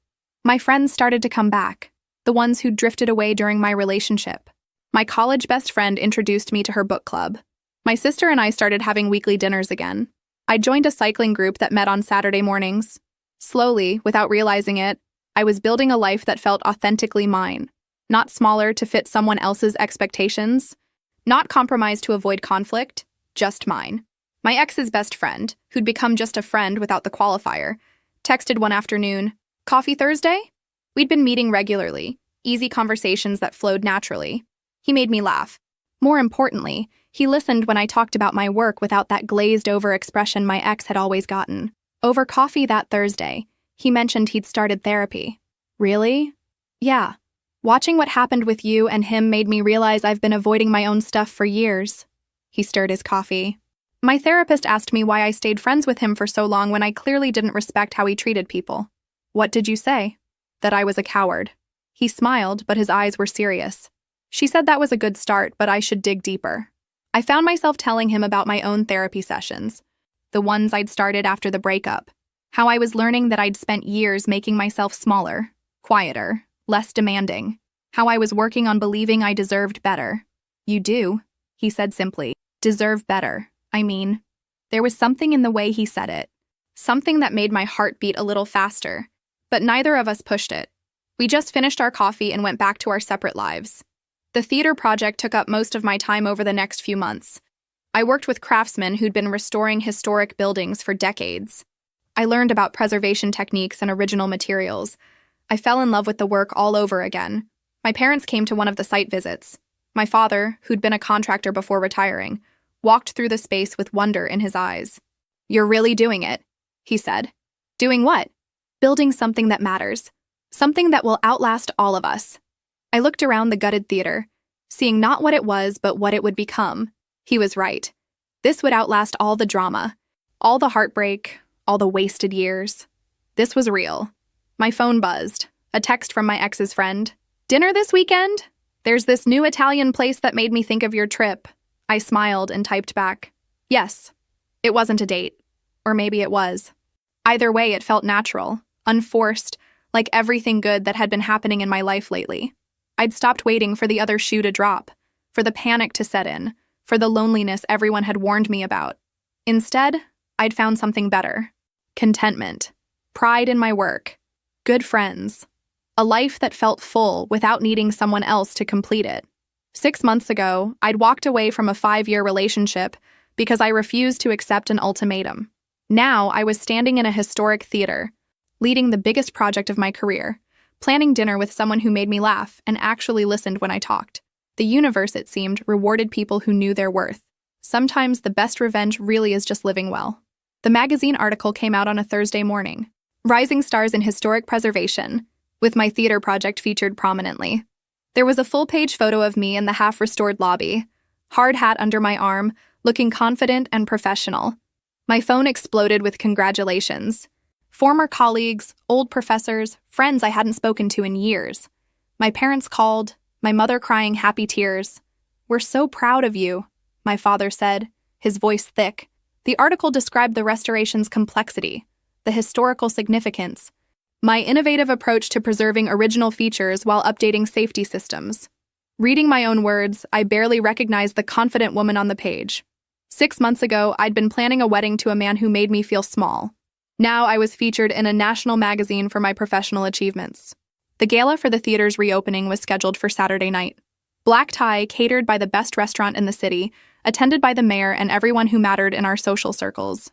My friends started to come back, the ones who drifted away during my relationship. My college best friend introduced me to her book club. My sister and I started having weekly dinners again. I joined a cycling group that met on Saturday mornings. Slowly, without realizing it, I was building a life that felt authentically mine, not smaller to fit someone else's expectations, not compromised to avoid conflict, just mine. My ex's best friend, who'd become just a friend without the qualifier, texted one afternoon, "Coffee Thursday?" We'd been meeting regularly, easy conversations that flowed naturally. He made me laugh. More importantly, he listened when I talked about my work without that glazed-over expression my ex had always gotten. Over coffee that Thursday, he mentioned he'd started therapy. Really? Yeah. Watching what happened with you and him made me realize I've been avoiding my own stuff for years. He stirred his coffee. My therapist asked me why I stayed friends with him for so long when I clearly didn't respect how he treated people. What did you say? That I was a coward. He smiled, but his eyes were serious. She said that was a good start, but I should dig deeper. I found myself telling him about my own therapy sessions, the ones I'd started after the breakup, how I was learning that I'd spent years making myself smaller, quieter, less demanding, how I was working on believing I deserved better. You do, he said simply. Deserve better. I mean, there was something in the way he said it, something that made my heart beat a little faster, but neither of us pushed it. We just finished our coffee and went back to our separate lives. The theater project took up most of my time over the next few months. I worked with craftsmen who'd been restoring historic buildings for decades. I learned about preservation techniques and original materials. I fell in love with the work all over again. My parents came to one of the site visits. My father, who'd been a contractor before retiring, walked through the space with wonder in his eyes. "You're really doing it," he said. "Doing what?" "Building something that matters. Something that will outlast all of us." I looked around the gutted theater, seeing not what it was, but what it would become. He was right. This would outlast all the drama, all the heartbreak, all the wasted years. This was real. My phone buzzed. A text from my ex's friend. "Dinner this weekend? There's this new Italian place that made me think of your trip." I smiled and typed back, "Yes." It wasn't a date. Or maybe it was. Either way, it felt natural, unforced, like everything good that had been happening in my life lately. I'd stopped waiting for the other shoe to drop, for the panic to set in, for the loneliness everyone had warned me about. Instead, I'd found something better. Contentment. Pride in my work. Good friends. A life that felt full without needing someone else to complete it. 6 months ago, I'd walked away from a 5-year relationship because I refused to accept an ultimatum. Now I was standing in a historic theater, leading the biggest project of my career, planning dinner with someone who made me laugh and actually listened when I talked. The universe, it seemed, rewarded people who knew their worth. Sometimes the best revenge really is just living well. The magazine article came out on a Thursday morning. Rising Stars in Historic Preservation, with my theater project featured prominently. There was a full-page photo of me in the half-restored lobby, hard hat under my arm, looking confident and professional. My phone exploded with congratulations. Former colleagues, old professors, friends I hadn't spoken to in years. My parents called, my mother crying happy tears. "We're so proud of you," my father said, his voice thick. The article described the restoration's complexity, the historical significance, my innovative approach to preserving original features while updating safety systems. Reading my own words, I barely recognized the confident woman on the page. 6 months ago, I'd been planning a wedding to a man who made me feel small. Now I was featured in a national magazine for my professional achievements. The gala for the theater's reopening was scheduled for Saturday night. Black tie, catered by the best restaurant in the city, attended by the mayor and everyone who mattered in our social circles.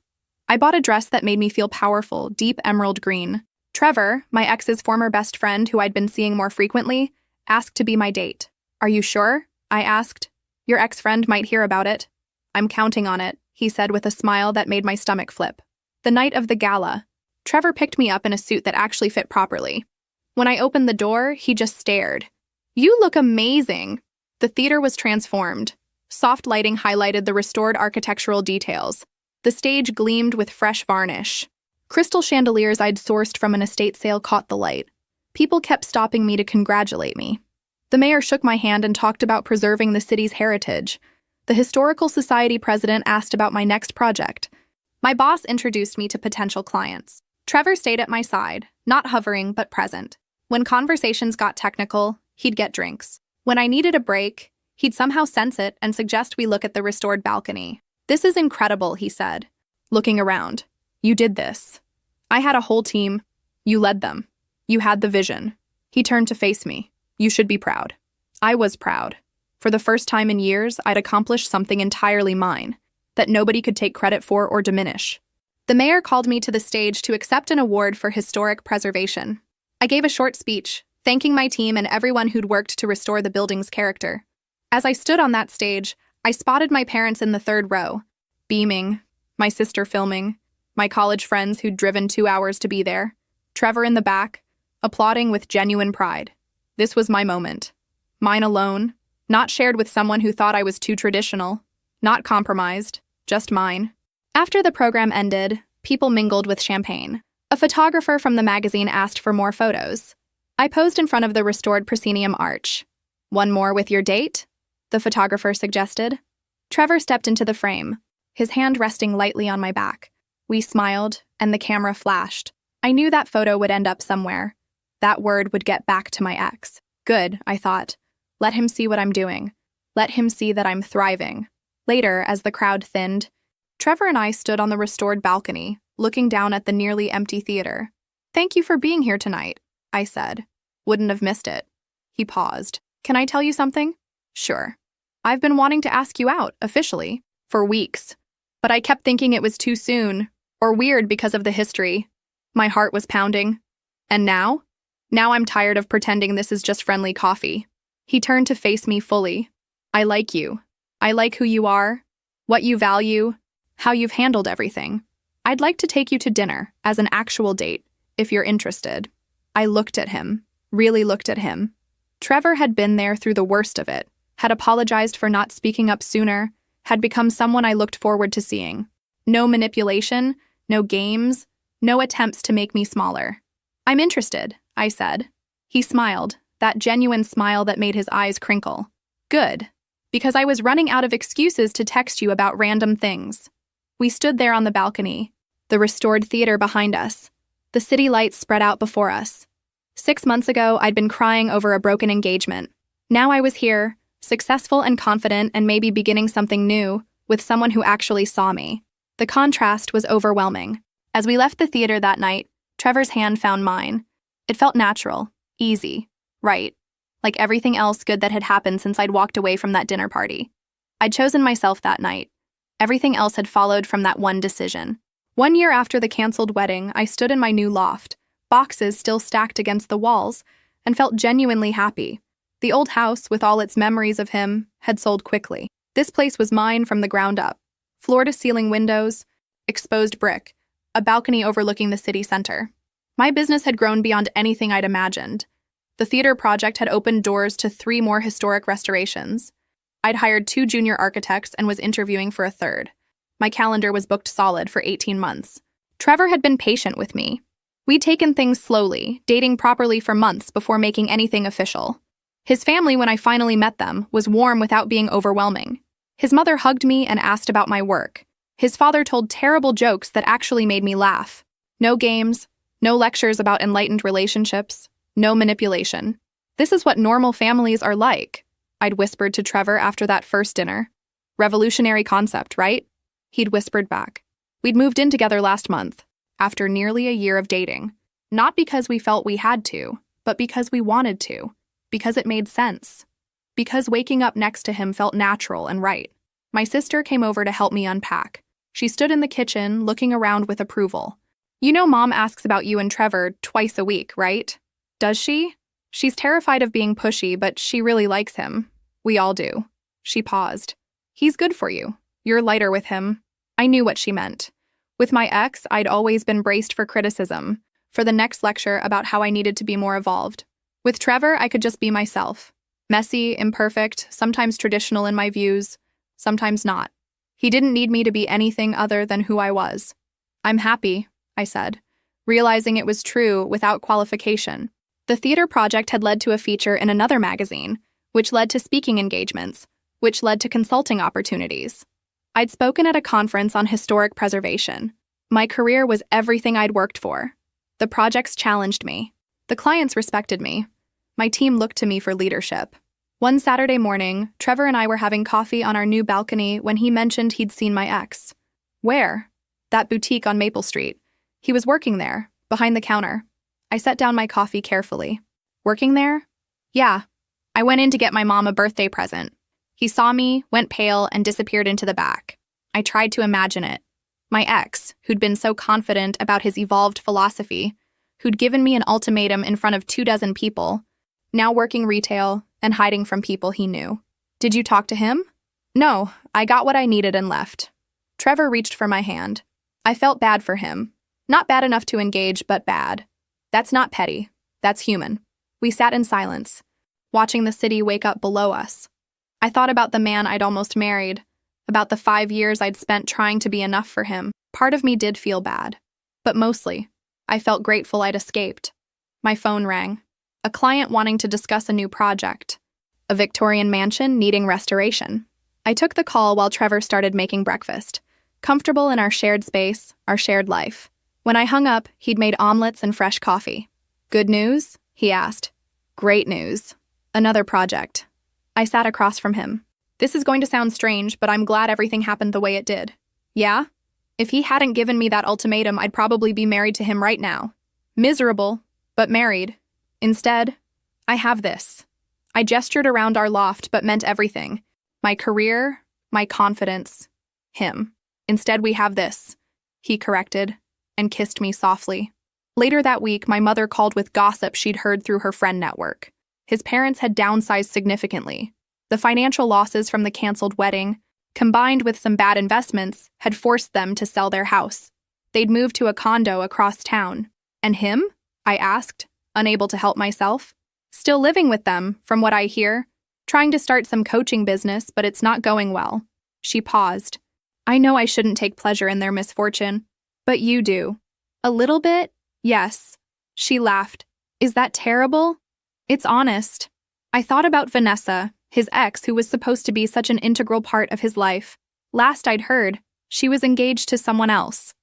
I bought a dress that made me feel powerful, deep emerald green. Trevor, my ex's former best friend who I'd been seeing more frequently, asked to be my date. Are you sure? I asked. Your ex-friend might hear about it. I'm counting on it, he said with a smile that made my stomach flip. The night of the gala, Trevor picked me up in a suit that actually fit properly. When I opened the door, he just stared. You look amazing. The theater was transformed. Soft lighting highlighted the restored architectural details. The stage gleamed with fresh varnish. Crystal chandeliers I'd sourced from an estate sale caught the light. People kept stopping me to congratulate me. The mayor shook my hand and talked about preserving the city's heritage. The Historical Society president asked about my next project. My boss introduced me to potential clients. Trevor stayed at my side, not hovering but present. When conversations got technical, he'd get drinks. When I needed a break, he'd somehow sense it and suggest we look at the restored balcony. This is incredible, he said, looking around. You did this. I had a whole team. You led them. You had the vision. He turned to face me. You should be proud. I was proud. For the first time in years, I'd accomplished something entirely mine, that nobody could take credit for or diminish. The mayor called me to the stage to accept an award for historic preservation. I gave a short speech, thanking my team and everyone who'd worked to restore the building's character. As I stood on that stage, I spotted my parents in the third row, beaming, my sister filming, my college friends who'd driven 2 hours to be there, Trevor in the back, applauding with genuine pride. This was my moment. Mine alone, not shared with someone who thought I was too traditional, not compromised, just mine. After the program ended, people mingled with champagne. A photographer from the magazine asked for more photos. I posed in front of the restored proscenium arch. One more with your date? The photographer suggested. Trevor stepped into the frame, his hand resting lightly on my back. We smiled, and the camera flashed. I knew that photo would end up somewhere. That word would get back to my ex. Good, I thought. Let him see what I'm doing. Let him see that I'm thriving. Later, as the crowd thinned, Trevor and I stood on the restored balcony, looking down at the nearly empty theater. Thank you for being here tonight, I said. Wouldn't have missed it. He paused. Can I tell you something? Sure. I've been wanting to ask you out, officially, for weeks. But I kept thinking it was too soon, or weird because of the history. My heart was pounding. And now? Now I'm tired of pretending this is just friendly coffee. He turned to face me fully. I like you. I like who you are, what you value, how you've handled everything. I'd like to take you to dinner, as an actual date, if you're interested. I looked at him, really looked at him. Trevor had been there through the worst of it, had apologized for not speaking up sooner, had become someone I looked forward to seeing. No manipulation, no games, no attempts to make me smaller. I'm interested, I said. He smiled, that genuine smile that made his eyes crinkle. Good, because I was running out of excuses to text you about random things. We stood there on the balcony, the restored theater behind us. The city lights spread out before us. 6 months ago, I'd been crying over a broken engagement. Now I was here, successful and confident and maybe beginning something new, with someone who actually saw me. The contrast was overwhelming. As we left the theater that night, Trevor's hand found mine. It felt natural, easy, right, like everything else good that had happened since I'd walked away from that dinner party. I'd chosen myself that night. Everything else had followed from that one decision. 1 year after the canceled wedding, I stood in my new loft, boxes still stacked against the walls, and felt genuinely happy. The old house, with all its memories of him, had sold quickly. This place was mine from the ground up. Floor-to-ceiling windows, exposed brick, a balcony overlooking the city center. My business had grown beyond anything I'd imagined. The theater project had opened doors to 3 more historic restorations. I'd hired 2 junior architects and was interviewing for a third. My calendar was booked solid for 18 months. Trevor had been patient with me. We'd taken things slowly, dating properly for months before making anything official. His family, when I finally met them, was warm without being overwhelming. His mother hugged me and asked about my work. His father told terrible jokes that actually made me laugh. No games, no lectures about enlightened relationships, no manipulation. This is what normal families are like, I'd whispered to Trevor after that first dinner. Revolutionary concept, right? He'd whispered back. We'd moved in together last month, after nearly a year of dating. Not because we felt we had to, but because we wanted to. Because it made sense. Because waking up next to him felt natural and right. My sister came over to help me unpack. She stood in the kitchen, looking around with approval. You know Mom asks about you and Trevor twice a week, right? Does she? She's terrified of being pushy, but she really likes him. We all do. She paused. He's good for you. You're lighter with him. I knew what she meant. With my ex, I'd always been braced for criticism, for the next lecture about how I needed to be more evolved. With Trevor, I could just be myself. Messy, imperfect, sometimes traditional in my views, sometimes not. He didn't need me to be anything other than who I was. I'm happy, I said, realizing it was true without qualification. The theater project had led to a feature in another magazine, which led to speaking engagements, which led to consulting opportunities. I'd spoken at a conference on historic preservation. My career was everything I'd worked for. The projects challenged me. The clients respected me. My team looked to me for leadership. One Saturday morning, Trevor and I were having coffee on our new balcony when he mentioned he'd seen my ex. Where? That boutique on Maple Street. He was working there, behind the counter. I set down my coffee carefully. Working there? Yeah. I went in to get my mom a birthday present. He saw me, went pale, and disappeared into the back. I tried to imagine it. My ex, who'd been so confident about his evolved philosophy, who'd given me an ultimatum in front of 24 people, now working retail and hiding from people he knew. Did you talk to him? No, I got what I needed and left. Trevor reached for my hand. I felt bad for him. Not bad enough to engage, but bad. That's not petty. That's human. We sat in silence, watching the city wake up below us. I thought about the man I'd almost married, about the 5 years I'd spent trying to be enough for him. Part of me did feel bad. But mostly, I felt grateful I'd escaped. My phone rang. A client wanting to discuss a new project. A Victorian mansion needing restoration. I took the call while Trevor started making breakfast, comfortable in our shared space, our shared life. When I hung up, he'd made omelets and fresh coffee. Good news? He asked. Great news. Another project. I sat across from him. This is going to sound strange, but I'm glad everything happened the way it did. Yeah? If he hadn't given me that ultimatum, I'd probably be married to him right now. Miserable, but married. Instead, I have this. I gestured around our loft, but meant everything. My career, my confidence, him. Instead, we have this. He corrected, and kissed me softly. Later that week, my mother called with gossip she'd heard through her friend network. His parents had downsized significantly. The financial losses from the canceled wedding, combined with some bad investments, had forced them to sell their house. They'd moved to a condo across town. And him? I asked, unable to help myself. Still living with them, from what I hear. Trying to start some coaching business, but it's not going well. She paused. I know I shouldn't take pleasure in their misfortune. But you do. A little bit? Yes. She laughed. Is that terrible? It's honest. I thought about Vanessa, his ex who was supposed to be such an integral part of his life. Last I'd heard, she was engaged to someone else.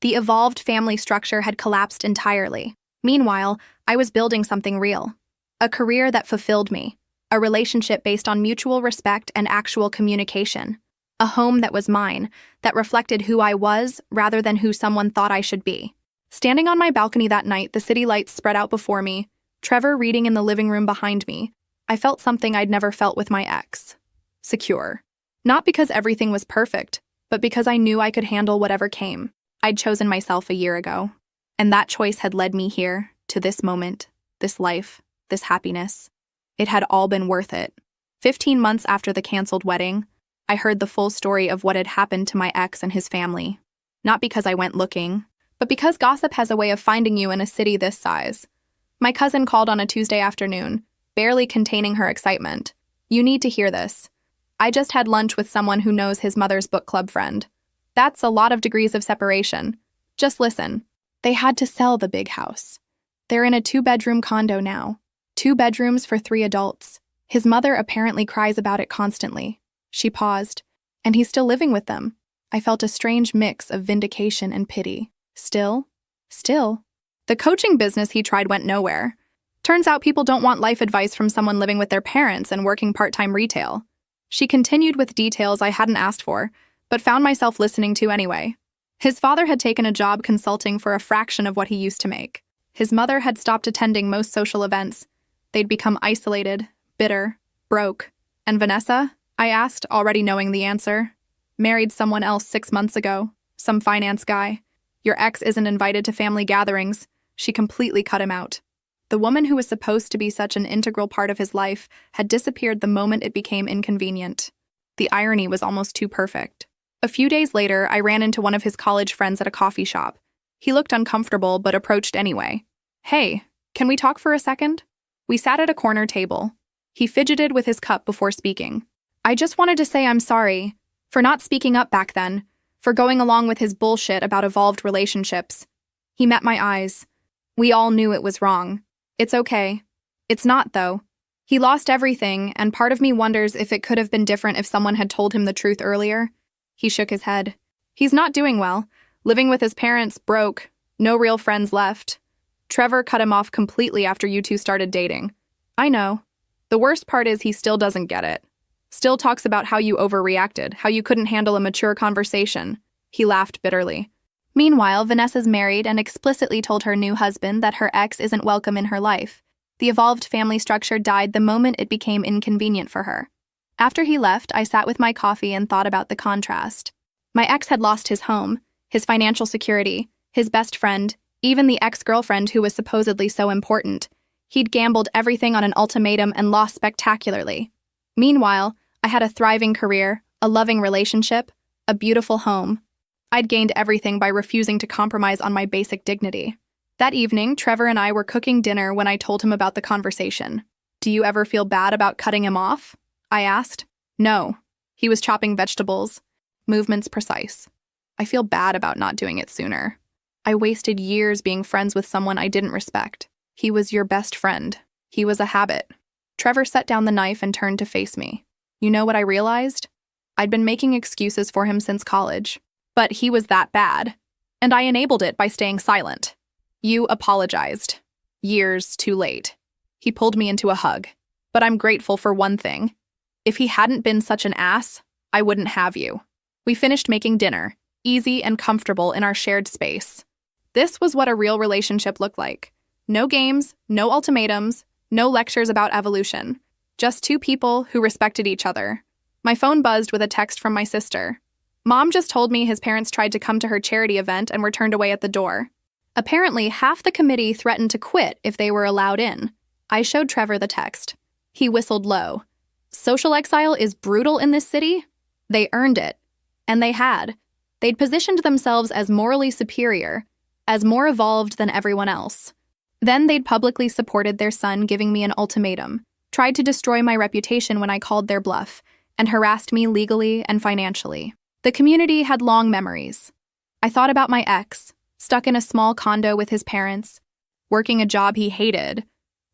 The evolved family structure had collapsed entirely. Meanwhile, I was building something real. A career that fulfilled me. A relationship based on mutual respect and actual communication. A home that was mine, that reflected who I was rather than who someone thought I should be. Standing on my balcony that night, the city lights spread out before me, Trevor reading in the living room behind me, I felt something I'd never felt with my ex. Secure. Not because everything was perfect, but because I knew I could handle whatever came. I'd chosen myself a year ago. And that choice had led me here, to this moment, this life, this happiness. It had all been worth it. 15 months after the canceled wedding, I heard the full story of what had happened to my ex and his family. Not because I went looking, but because gossip has a way of finding you in a city this size. My cousin called on a Tuesday afternoon, barely containing her excitement. You need to hear this. I just had lunch with someone who knows his mother's book club friend. That's a lot of degrees of separation. Just listen. They had to sell the big house. They're in a 2-bedroom condo now. 2 bedrooms for 3 adults. His mother apparently cries about it constantly. She paused. And he's still living with them. I felt a strange mix of vindication and pity. Still. The coaching business he tried went nowhere. Turns out people don't want life advice from someone living with their parents and working part-time retail. She continued with details I hadn't asked for, but found myself listening to anyway. His father had taken a job consulting for a fraction of what he used to make. His mother had stopped attending most social events. They'd become isolated, bitter, broke. And Vanessa? I asked, already knowing the answer. Married someone else 6 months ago. Some finance guy. Your ex isn't invited to family gatherings. She completely cut him out. The woman who was supposed to be such an integral part of his life had disappeared the moment it became inconvenient. The irony was almost too perfect. A few days later, I ran into one of his college friends at a coffee shop. He looked uncomfortable but approached anyway. "Hey, can we talk for a second?" We sat at a corner table. He fidgeted with his cup before speaking. "I just wanted to say I'm sorry for not speaking up back then, for going along with his bullshit about evolved relationships." He met my eyes. "We all knew it was wrong. It's okay." "It's not, though. He lost everything, and part of me wonders if it could have been different if someone had told him the truth earlier." He shook his head. "He's not doing well. Living with his parents, broke, no real friends left. Trevor cut him off completely after you two started dating." "I know. The worst part is he still doesn't get it. Still talks about how you overreacted, how you couldn't handle a mature conversation." He laughed bitterly. Meanwhile, Vanessa's married and explicitly told her new husband that her ex isn't welcome in her life. The evolved family structure died the moment it became inconvenient for her. After he left, I sat with my coffee and thought about the contrast. My ex had lost his home, his financial security, his best friend, even the ex-girlfriend who was supposedly so important. He'd gambled everything on an ultimatum and lost spectacularly. Meanwhile, I had a thriving career, a loving relationship, a beautiful home. I'd gained everything by refusing to compromise on my basic dignity. That evening, Trevor and I were cooking dinner when I told him about the conversation. "Do you ever feel bad about cutting him off?" I asked. "No." He was chopping vegetables. Movements precise. "I feel bad about not doing it sooner. I wasted years being friends with someone I didn't respect. He was your best friend. He was a habit." Trevor set down the knife and turned to face me. "You know what I realized? I'd been making excuses for him since college. But he was that bad. And I enabled it by staying silent. You apologized. Years too late." He pulled me into a hug. "But I'm grateful for one thing. If he hadn't been such an ass, I wouldn't have you." We finished making dinner, easy and comfortable in our shared space. This was what a real relationship looked like. No games, no ultimatums, no lectures about evolution. Just two people who respected each other. My phone buzzed with a text from my sister. "Mom just told me his parents tried to come to her charity event and were turned away at the door. Apparently, half the committee threatened to quit if they were allowed in." I showed Trevor the text. He whistled low. "Social exile is brutal in this city? They earned it. And they had. They'd positioned themselves as morally superior, as more evolved than everyone else. Then they'd publicly supported their son giving me an ultimatum, tried to destroy my reputation when I called their bluff, and harassed me legally and financially. The community had long memories. I thought about my ex, stuck in a small condo with his parents, working a job he hated,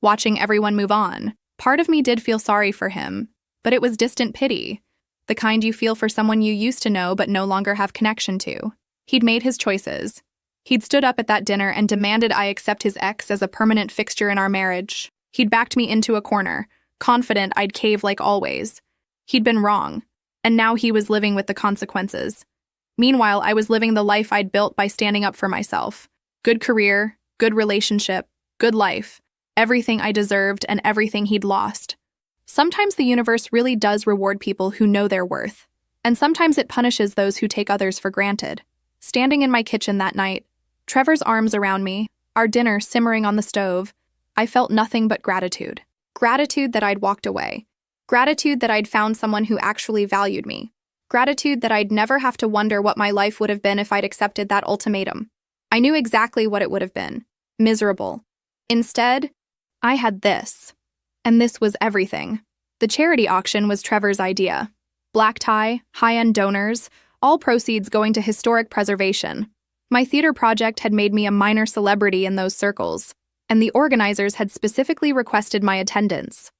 watching everyone move on. Part of me did feel sorry for him, but it was distant pity, the kind you feel for someone you used to know but no longer have connection to. He'd made his choices. He'd stood up at that dinner and demanded I accept his ex as a permanent fixture in our marriage. He'd backed me into a corner, confident I'd cave like always. He'd been wrong, and now he was living with the consequences. Meanwhile, I was living the life I'd built by standing up for myself. Good career, good relationship, good life. Everything I deserved and everything he'd lost. Sometimes the universe really does reward people who know their worth, and sometimes it punishes those who take others for granted. Standing in my kitchen that night, Trevor's arms around me, our dinner simmering on the stove, I felt nothing but gratitude. Gratitude that I'd walked away. Gratitude that I'd found someone who actually valued me. Gratitude that I'd never have to wonder what my life would have been if I'd accepted that ultimatum. I knew exactly what it would have been. Miserable. Instead, I had this. And this was everything. The charity auction was Trevor's idea. Black tie, high-end donors, all proceeds going to historic preservation. My theater project had made me a minor celebrity in those circles, and the organizers had specifically requested my attendance.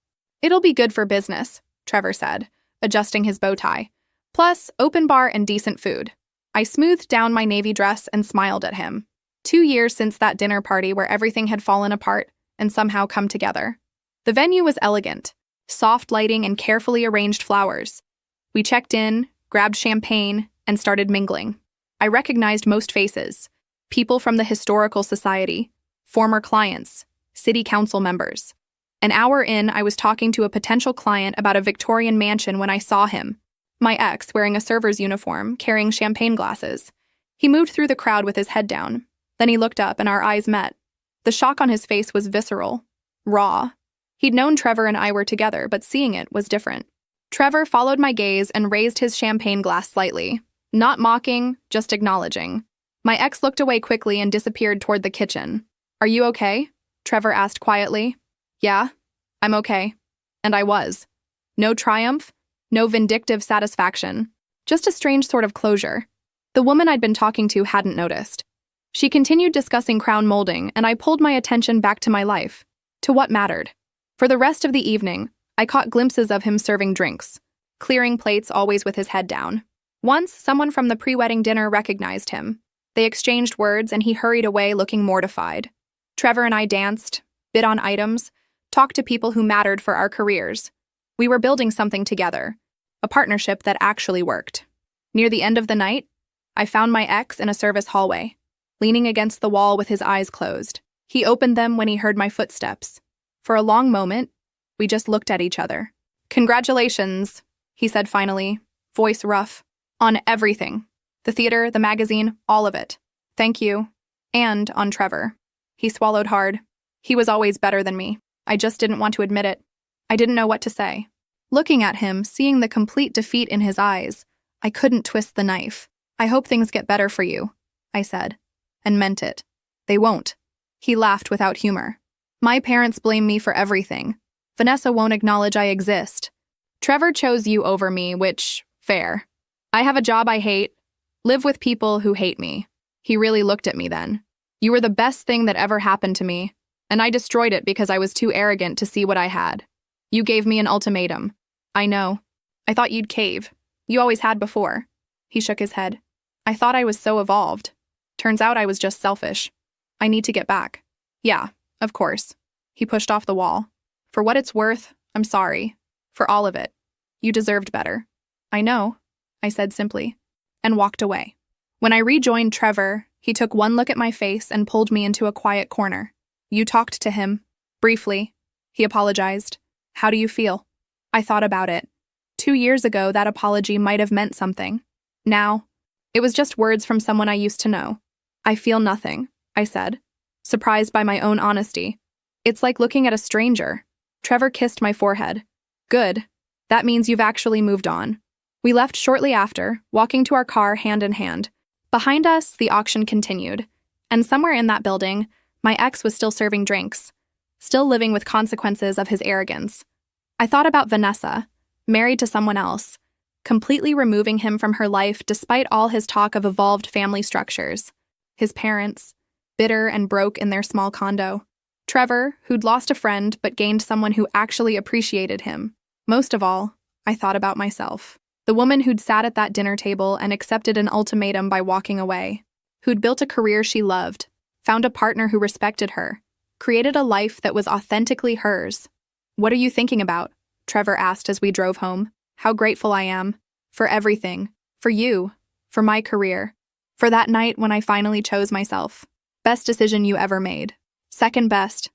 "It'll be good for business," Trevor said, adjusting his bow tie. "Plus, open bar and decent food." I smoothed down my navy dress and smiled at him. 2 years since that dinner party where everything had fallen apart and somehow come together. The venue was elegant, soft lighting and carefully arranged flowers. We checked in, grabbed champagne, and started mingling. I recognized most faces. People from the Historical Society, former clients, city council members. An hour in, I was talking to a potential client about a Victorian mansion when I saw him. My ex, wearing a server's uniform, carrying champagne glasses. He moved through the crowd with his head down. Then he looked up and our eyes met. The shock on his face was visceral, raw. He'd known Trevor and I were together, but seeing it was different. Trevor followed my gaze and raised his champagne glass slightly. Not mocking, just acknowledging. My ex looked away quickly and disappeared toward the kitchen. "Are you okay?" Trevor asked quietly. "Yeah, I'm okay." And I was. No triumph, no vindictive satisfaction. Just a strange sort of closure. The woman I'd been talking to hadn't noticed. She continued discussing crown molding, and I pulled my attention back to my life, to what mattered. For the rest of the evening, I caught glimpses of him serving drinks, clearing plates always with his head down. Once, someone from the pre-wedding dinner recognized him. They exchanged words, and he hurried away looking mortified. Trevor and I danced, bid on items, talked to people who mattered for our careers. We were building something together, a partnership that actually worked. Near the end of the night, I found my ex in a service hallway, leaning against the wall with his eyes closed. He opened them when he heard my footsteps. For a long moment, we just looked at each other. "Congratulations," he said finally, voice rough. "On everything. The theater, the magazine, all of it. Thank you. And on Trevor." He swallowed hard. He was always better than me. I just didn't want to admit it. I didn't know what to say. Looking at him, seeing the complete defeat in his eyes, I couldn't twist the knife. "I hope things get better for you," I said, and meant it. "They won't." He laughed without humor. "My parents blame me for everything. Vanessa won't acknowledge I exist. Trevor chose you over me, which, fair. I have a job I hate, live with people who hate me." He really looked at me then. "You were the best thing that ever happened to me, and I destroyed it because I was too arrogant to see what I had. You gave me an ultimatum. I know. I thought you'd cave. You always had before." He shook his head. "I thought I was so evolved. Turns out I was just selfish. I need to get back." "Yeah, of course." He pushed off the wall. "For what it's worth, I'm sorry. For all of it. You deserved better." "I know," I said simply, and walked away. When I rejoined Trevor, he took one look at my face and pulled me into a quiet corner. "You talked to him. Briefly." He apologized. "How do you feel?" I thought about it. 2 years ago, that apology might have meant something. Now, it was just words from someone I used to know. "I feel nothing," I said, surprised by my own honesty. "It's like looking at a stranger." Trevor kissed my forehead. "Good. That means you've actually moved on." We left shortly after, walking to our car hand in hand. Behind us, the auction continued, and somewhere in that building, my ex was still serving drinks, still living with consequences of his arrogance. I thought about Vanessa, married to someone else, completely removing him from her life despite all his talk of evolved family structures. His parents, bitter and broke in their small condo. Trevor, who'd lost a friend but gained someone who actually appreciated him. Most of all, I thought about myself. The woman who'd sat at that dinner table and accepted an ultimatum by walking away. Who'd built a career she loved, found a partner who respected her, created a life that was authentically hers. "What are you thinking about?" Trevor asked as we drove home. "How grateful I am. For everything. For you. For my career. For that night when I finally chose myself. Best decision you ever made." "Second best,"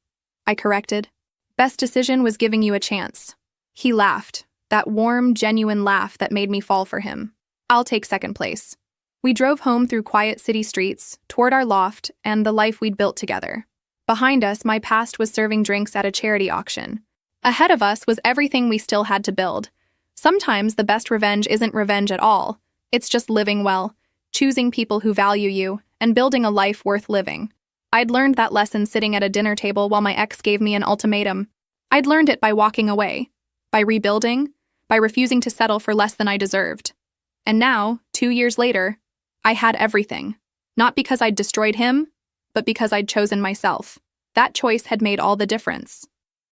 I corrected. "Best decision was giving you a chance." He laughed, that warm, genuine laugh that made me fall for him. "I'll take second place." We drove home through quiet city streets, toward our loft and the life we'd built together. Behind us, my past was serving drinks at a charity auction. Ahead of us was everything we still had to build. Sometimes the best revenge isn't revenge at all. It's just living well, choosing people who value you, and building a life worth living. I'd learned that lesson sitting at a dinner table while my ex gave me an ultimatum. I'd learned it by walking away, by rebuilding, by refusing to settle for less than I deserved. And now, 2 years later, I had everything. Not because I'd destroyed him, but because I'd chosen myself. That choice had made all the difference.